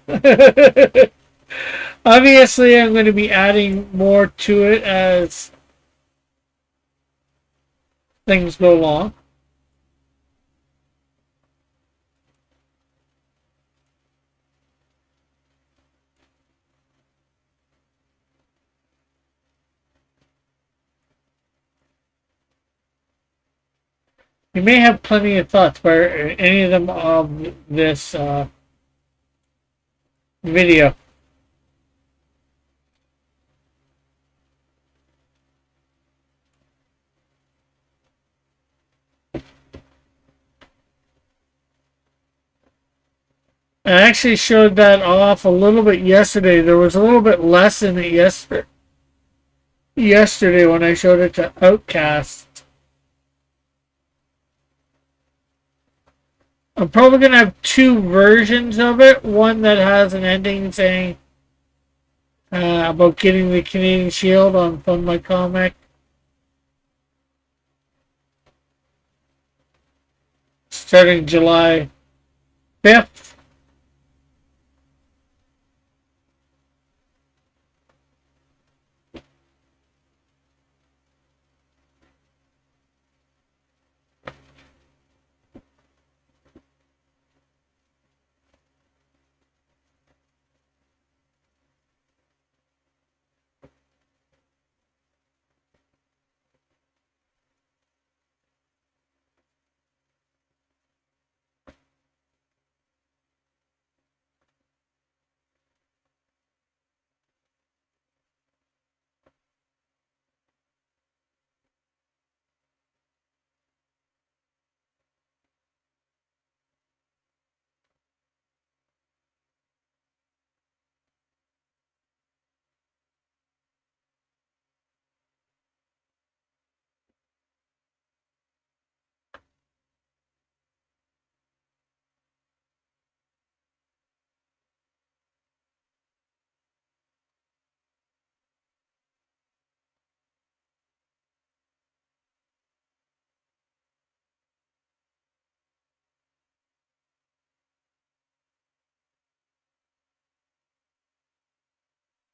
Obviously, I'm going to be adding more to it as things go along. You may have plenty of thoughts, but any of them of this video. I actually showed that off a little bit yesterday. There was a little bit less in it yesterday when I showed it to Outcast. I'm probably going to have two versions of it. One that has an ending saying about getting the Canadian Shield on Fund My Comic. Starting July 5th.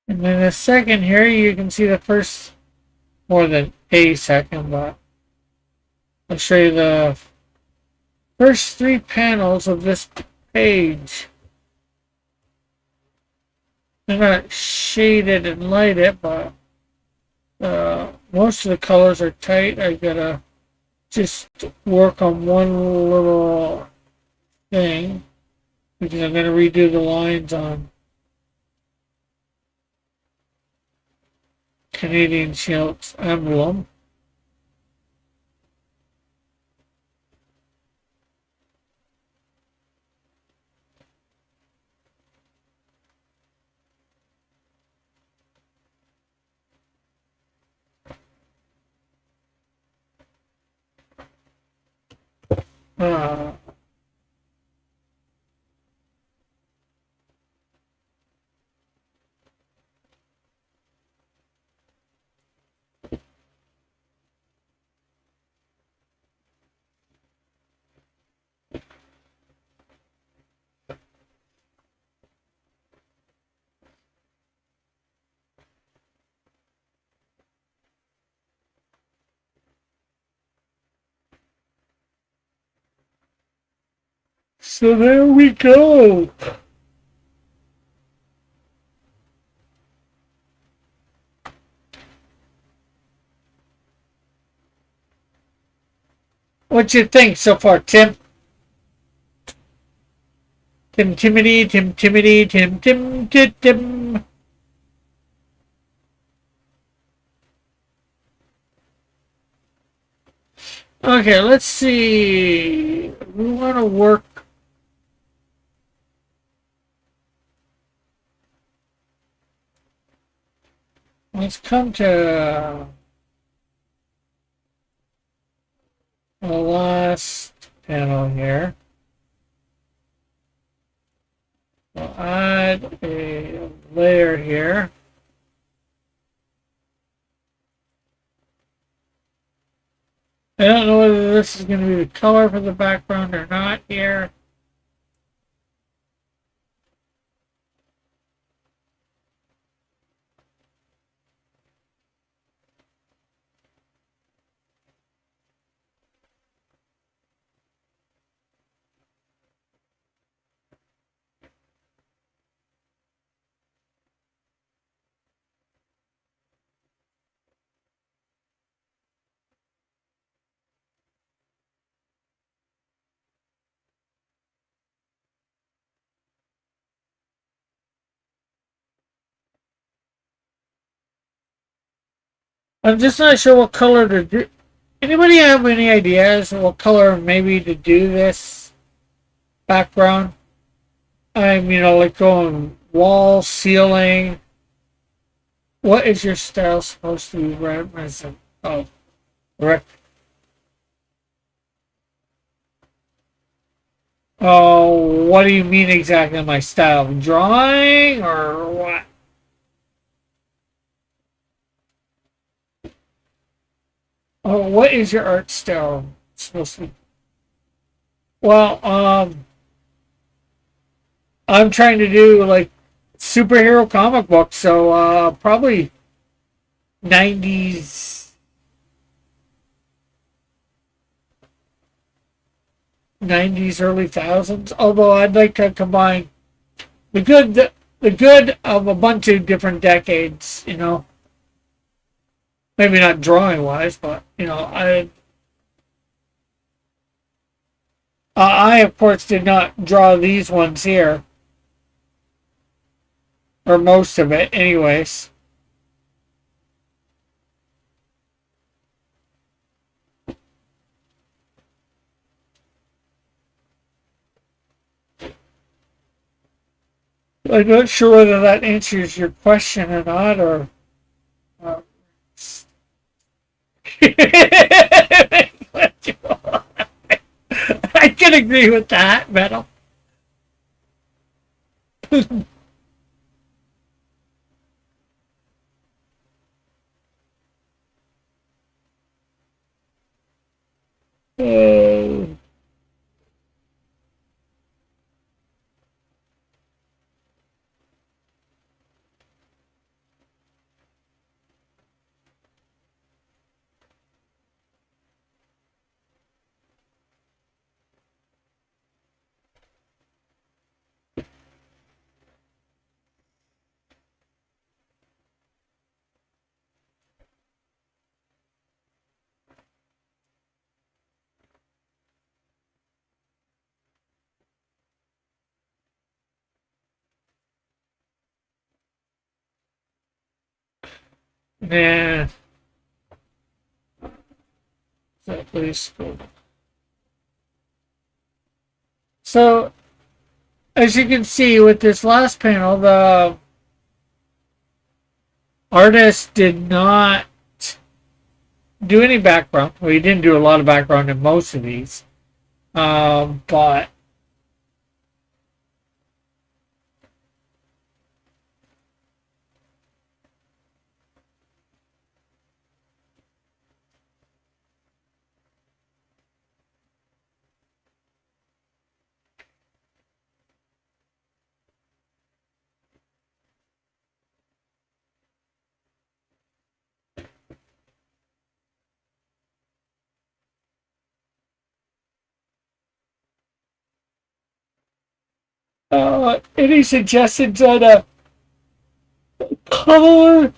And then the second here, you can see the first, more than a second, but I'll show you the first three panels of this page. They're not shaded and lighted, but most of the colors are tight. I gotta just work on one little thing because I'm gonna redo the lines on Canadian Shield's emblem. Uh, so there we go. What you think so far, Tim? Tim Timothy, Tim Timothy, Tim Tim Tim Tim. Okay, let's see. We want to work. Let's come to the last panel here. We'll add a layer here. I don't know whether this is going to be the color for the background or not here. I'm just not sure what color to do. Anybody have any ideas what color maybe to do this background? Like going wall, ceiling. What is your style supposed to be reminiscent of? Rick. Oh, what do you mean exactly my style? Drawing or what? Oh, what is your art style supposed to be? Well, I'm trying to do like superhero comic books, so probably 90s, 90s, early thousands. Although I'd like to combine the good of a bunch of different decades. Maybe not drawing wise, but I of course did not draw these ones here, or most of it, anyways. I'm not sure whether that answers your question or not, or. Uh, I can agree with that, Metal. Uh, Nah. At least. So, as you can see with this last panel, the artist did not do any background. Well, he didn't do a lot of background in most of these. But any suggestions on a color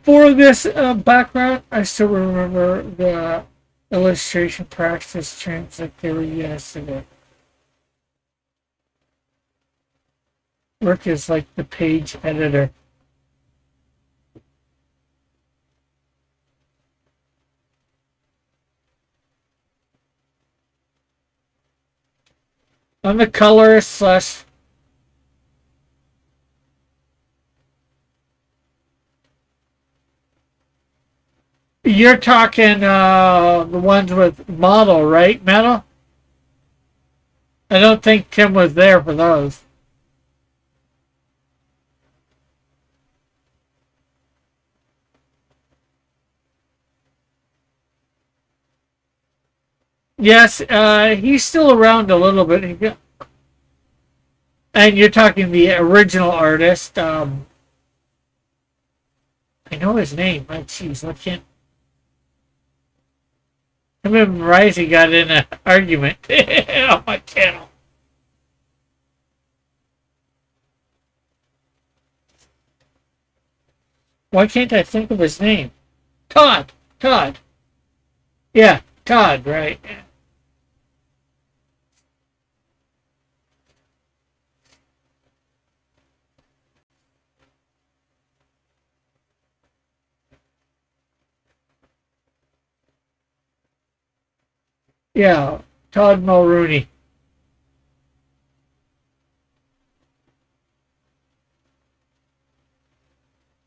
for this background? I still remember the illustration practice trends like they were yesterday. Rick is like the page editor. I'm the colorist slash. You're talking the ones with model, right, Metal? I don't think Tim was there for those. Yes, he's still around a little bit. And you're talking the original artist. I know his name. Oh, jeez, I can't. Him and Risey got in an argument on my channel. Why can't I think of his name? Todd. Todd. Yeah, Todd, right. Yeah, Todd Mulrooney.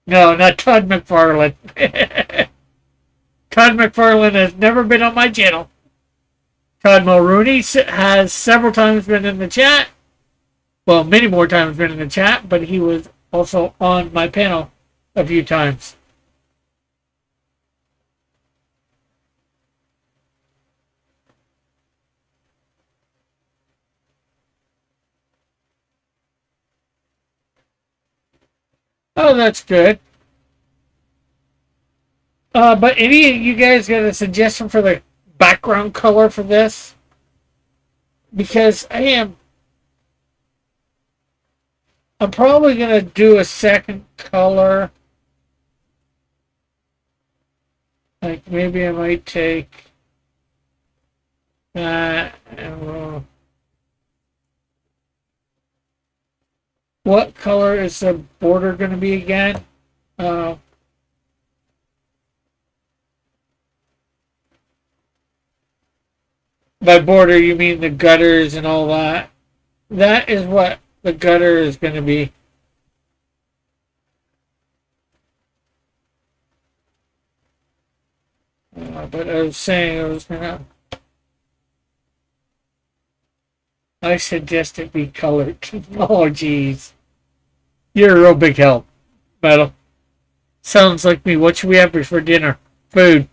No, not Todd McFarlane. Todd McFarlane has never been on my channel. Todd Mulrooney has several times been in the chat. Well, many more times been in the chat, but he was also on my panel a few times. Oh, that's good. But any of you guys got a suggestion for the background color for this? Because I'm probably gonna do a second color. Like maybe I might take that. What color is the border going to be again? By border, you mean the gutters and all that? That is what the gutter is going to be. But I was saying I was going to... I suggest it be colored. Oh, jeez. You're a real big help, Metal. Sounds like me. What should we have for dinner? Food.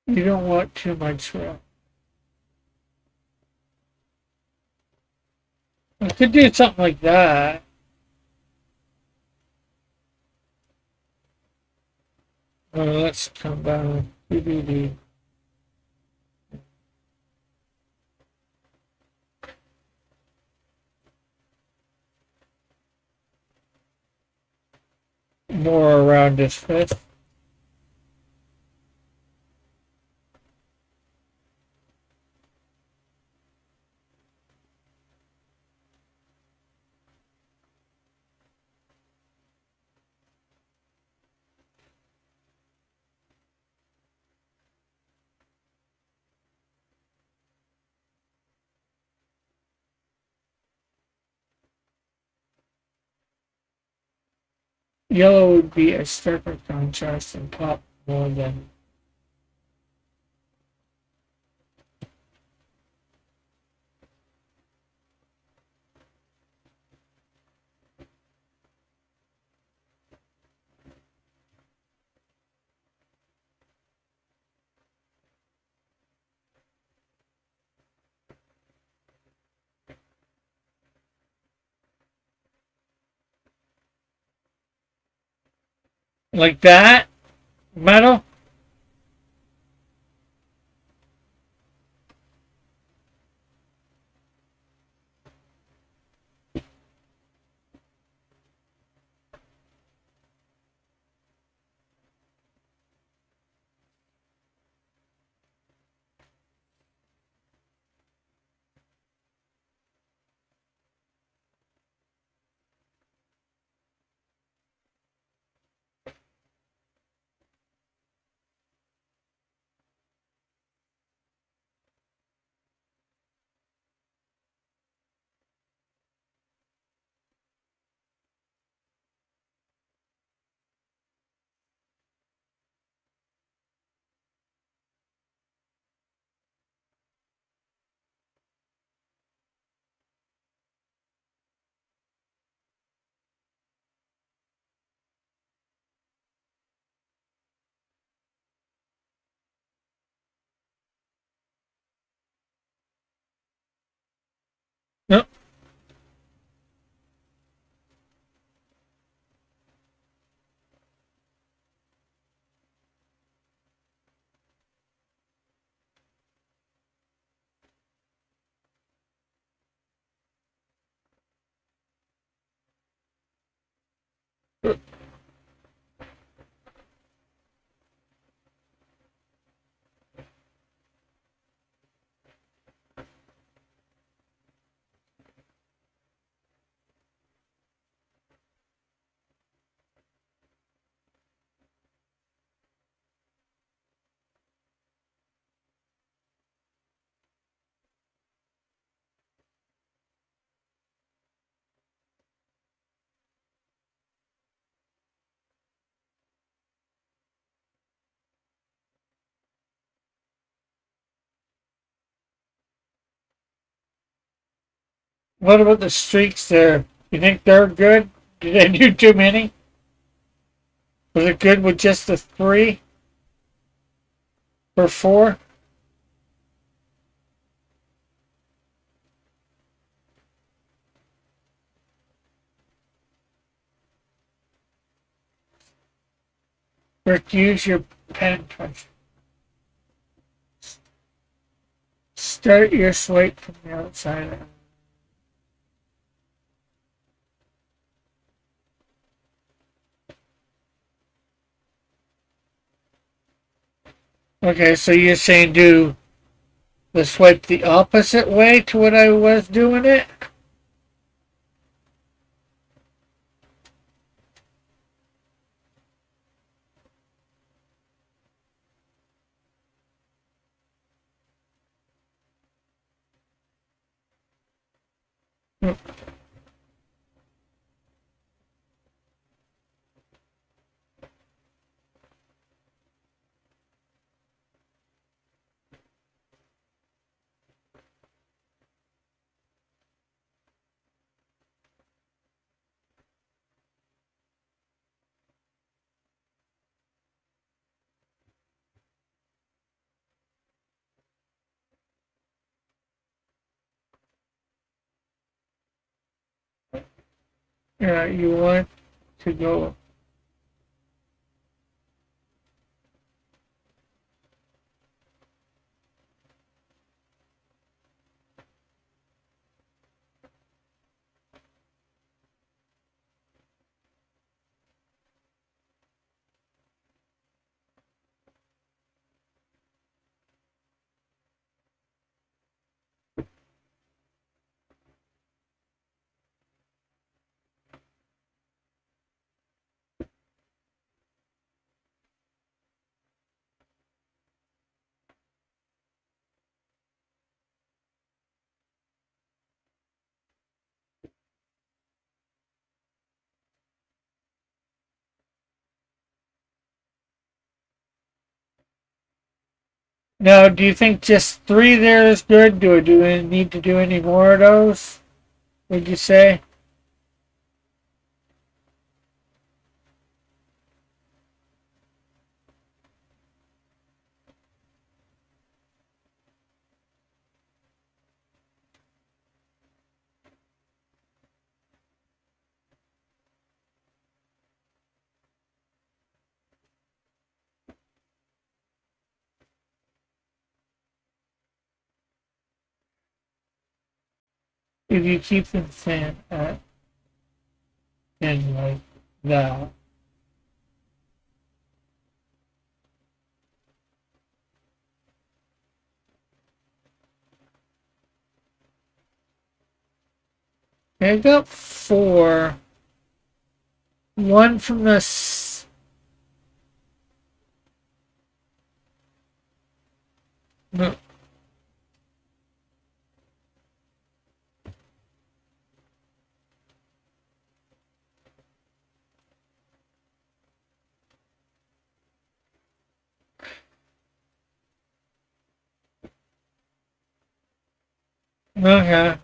You don't want too much. I could do something like that. Let's come down. DVD. More around his fist. Yellow would be a starker contrast and pop more than. Like that? Metal? No. What about the streaks there? You think they're good? Did I do too many? Was it good with just the 3 or 4? Rick, use your pen twice. Start your swipe from the outside. Okay, so you're saying do the swipe the opposite way to what I was doing it? Yeah, you want to go Now, do you think just 3 there is good? Do we need to do any more of those? Would you say? If you keep the fan at in like that. I got 4. One from the no, okay.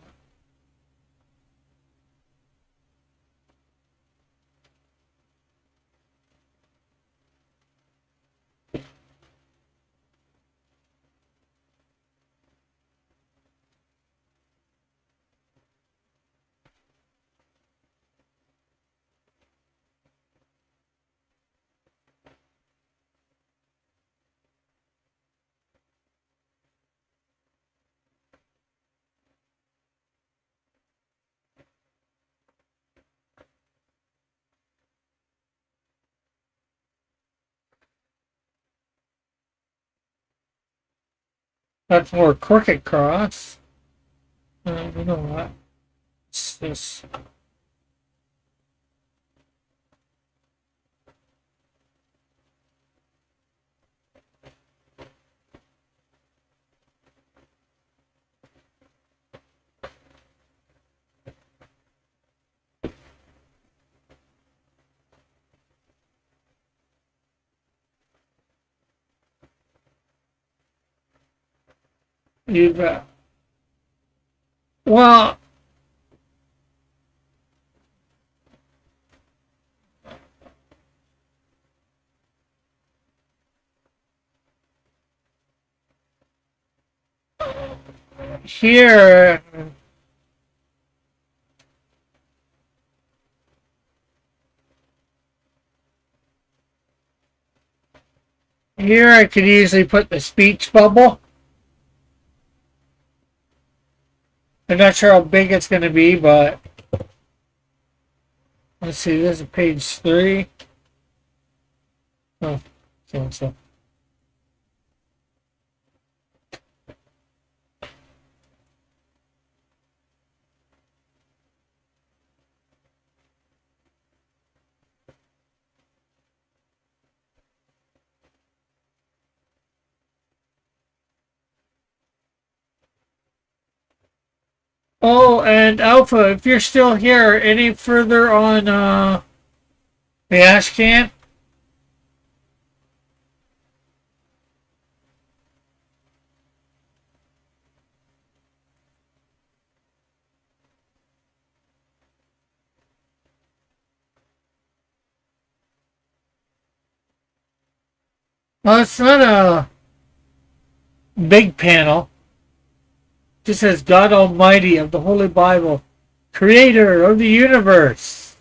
That's more crooked cross. You know what? It's this. You bet. Well, here, here I could easily put the speech bubble. I'm not sure how big it's going to be, but let's see. This is page 3. Oh, so. Oh, and Alpha, if you're still here, any further on the ash can? Well, it's not a big panel. It just says God Almighty of the Holy Bible, Creator of the universe.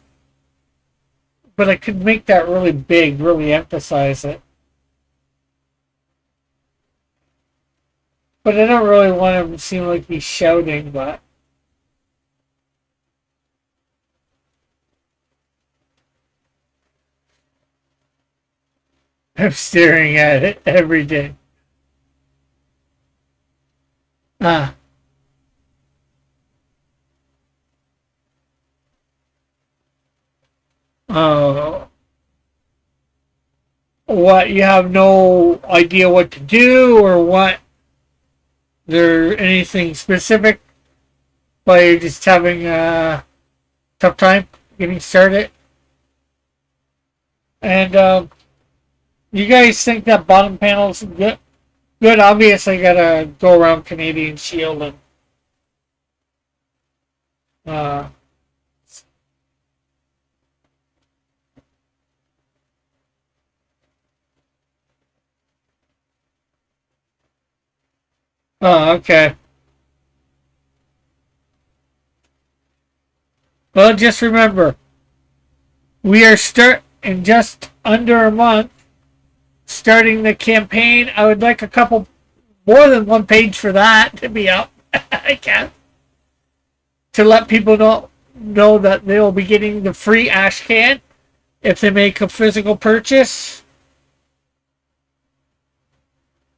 But I could make that really big, really emphasize it. But I don't really want him to seem like he's shouting, but I'm staring at it every day. Ah. Oh. What, you have no idea what to do or what? There anything specific? But you're just having a tough time getting started? And you guys think that bottom panel's good? Good. Obviously, gotta go around Canadian Shield and uh. Oh, okay. Well, just remember, we are start in just under a month starting the campaign. I would like a couple more than one page for that to be up. I can to let people know that they will be getting the free ash can if they make a physical purchase.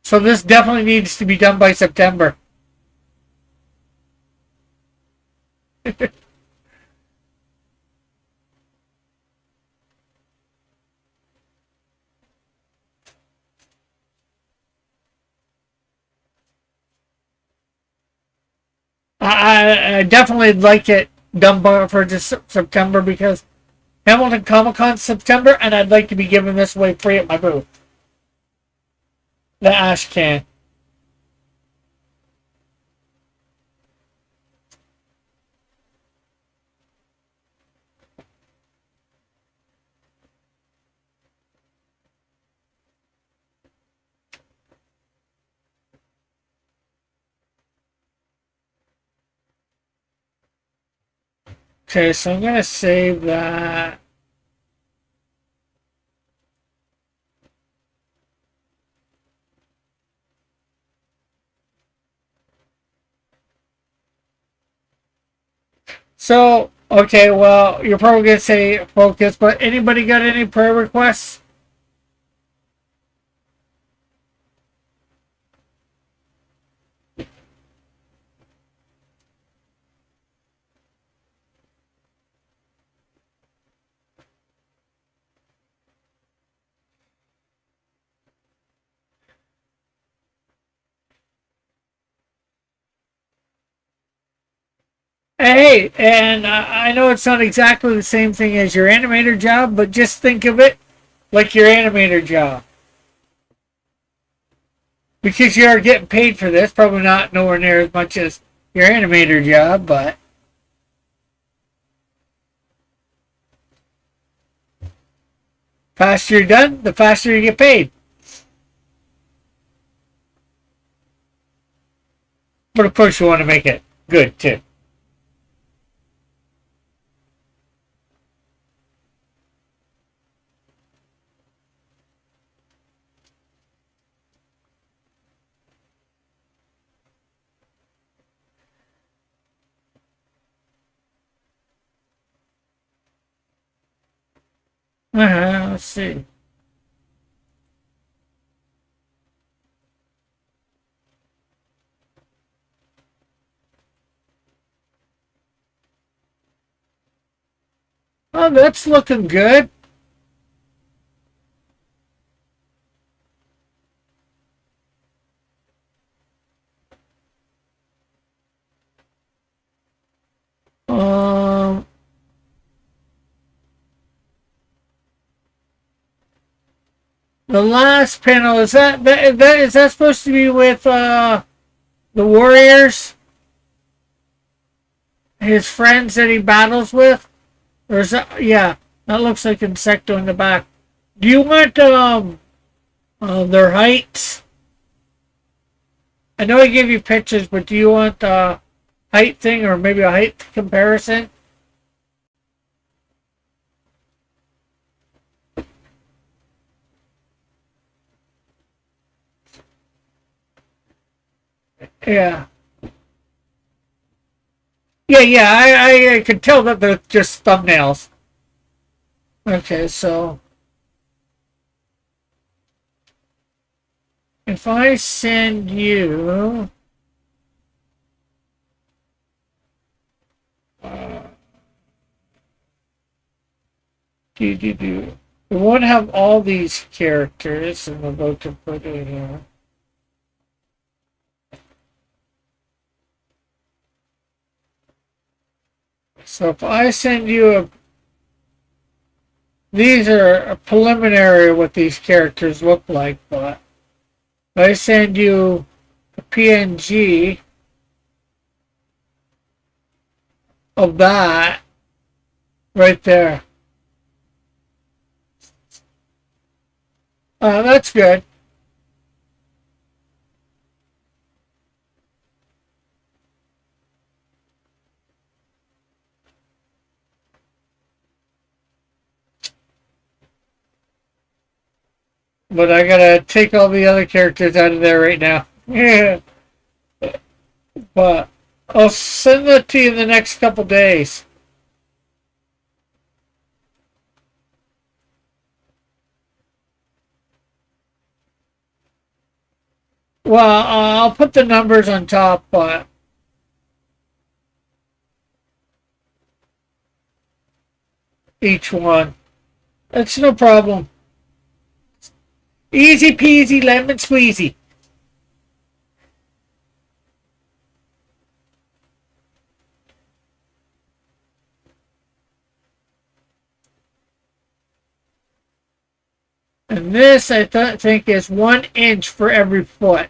So this definitely needs to be done by September. I definitely like it done for just September because Hamilton Comic Con September, and I'd like to be giving this away free at my booth. The ash can. Okay, so I'm gonna save that. So, okay, well, you're probably gonna say focus, but anybody got any prayer requests? Hey, and I know it's not exactly the same thing as your animator job, but just think of it like your animator job. Because you are getting paid for this, probably not nowhere near as much as your animator job, but faster you're done, the faster you get paid. But of course, you want to make it good too. Let's see. Oh, that's looking good. Um, the last panel is that supposed to be with the Warriors, his friends that he battles with, or is that yeah? That looks like Insecto in the back. Do you want their heights? I know I gave you pictures, but do you want the height thing or maybe a height comparison? Yeah. Yeah. I could tell that they're just thumbnails. Okay, so if I send you it won't have all these characters, I'm about to put it here. So if I send you these are a preliminary of what these characters look like, but I send you a PNG of that right there. That's good. But I gotta take all the other characters out of there right now. Yeah. But I'll send that to you in the next couple days. Well, I'll put the numbers on top, but each one. It's no problem. Easy peasy lemon squeezy. And this, I think, is 1 inch for every foot.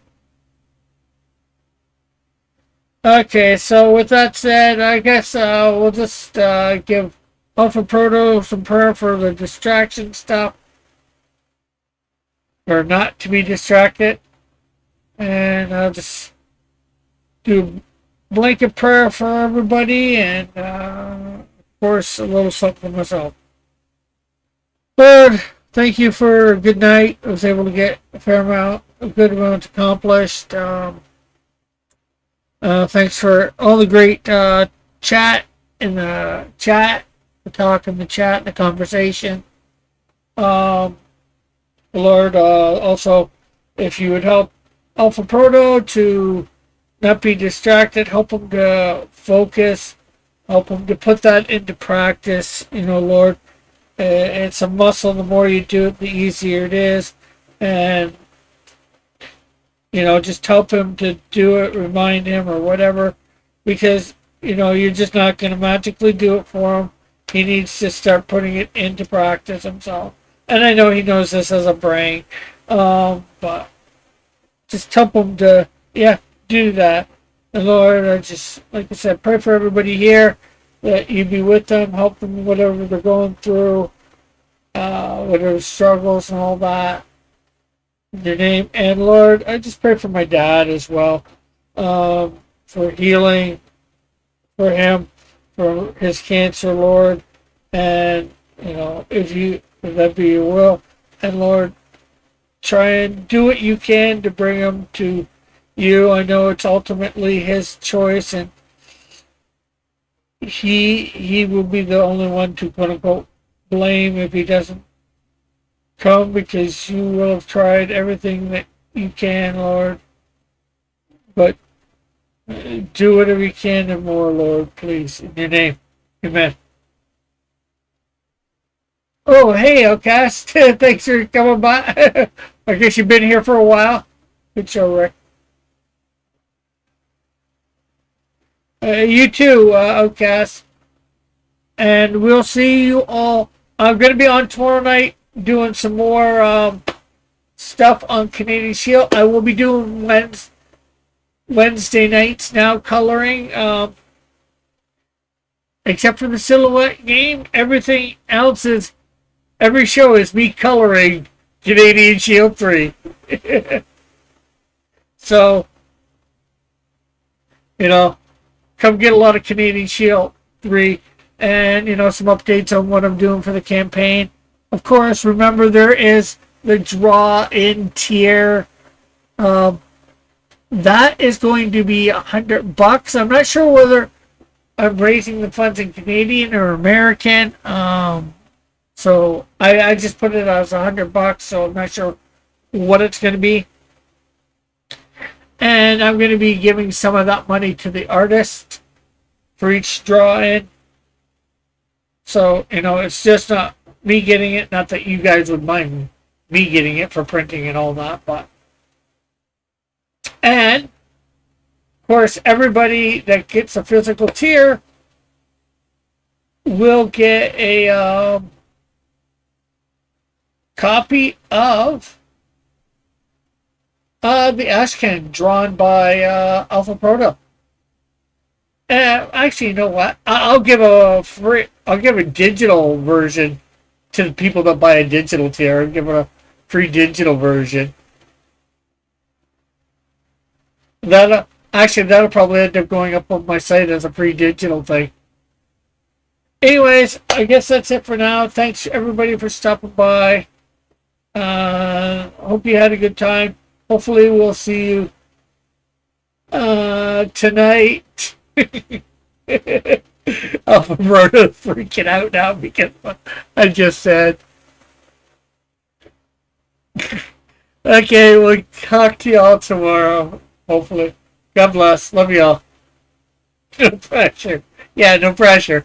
Okay, so with that said, I guess we'll just give Alpha Proto some prayer for the distraction stuff. Or not to be distracted. And I'll just do blanket prayer for everybody, and of course, a little something for myself. Lord, thank you for a good night. I was able to get a good amount accomplished. Thanks for all the great chat in the chat, the talk in the chat, and the conversation. Lord, also, if you would help Alpha Proto to not be distracted, help him to focus, help him to put that into practice. Lord, it's a muscle. The more you do it, the easier it is. And, just help him to do it, remind him or whatever. Because, you're just not going to magically do it for him. He needs to start putting it into practice himself. And I know he knows this as a brain. But just help him to, do that. And Lord, I just, like I said, pray for everybody here, that you be with them, help them whatever they're going through, whatever struggles and all that. In your name. And Lord, I just pray for my dad as well, for healing for him, for his cancer, Lord. And, if that be your will. And Lord, try and do what you can to bring him to you. I know it's ultimately his choice, and he will be the only one to quote unquote blame if he doesn't come, because you will have tried everything that you can, Lord. But do whatever you can and more, Lord, please. In your name. Amen. Oh, hey, Outcast. Thanks for coming by. I guess you've been here for a while. Good show, Rick. You too, Outcast. And we'll see you all. I'm going to be on tomorrow night doing some more stuff on Canadian Shield. I will be doing Wednesday nights now, coloring. Except for the silhouette game, everything else is... Every show is me coloring Canadian Shield 3. So, come get a lot of Canadian Shield 3 and, some updates on what I'm doing for the campaign. Of course, remember there is the draw in tier. That is going to be $100. I'm not sure whether I'm raising the funds in Canadian or American. So I just put it as $100, so I'm not sure what it's going to be. And I'm going to be giving some of that money to the artist for each draw-in. So, it's just not me getting it. Not that you guys would mind me getting it for printing and all that, but... And, of course, everybody that gets a physical tier will get a... copy of The Ashcan drawn by Alpha Proto. Actually, you know what? I'll give a free. I'll give a digital version to the people that buy a digital tier. I'll give it a free digital version. That actually that'll probably end up going up on my site as a free digital thing. Anyways, I guess that's it for now. Thanks everybody for stopping by. Hope you had a good time. Hopefully we'll see you tonight. Alpharota's freaking out now because I just said. Okay, we'll talk to y'all tomorrow. Hopefully. God bless. Love y'all. No pressure. Yeah, no pressure.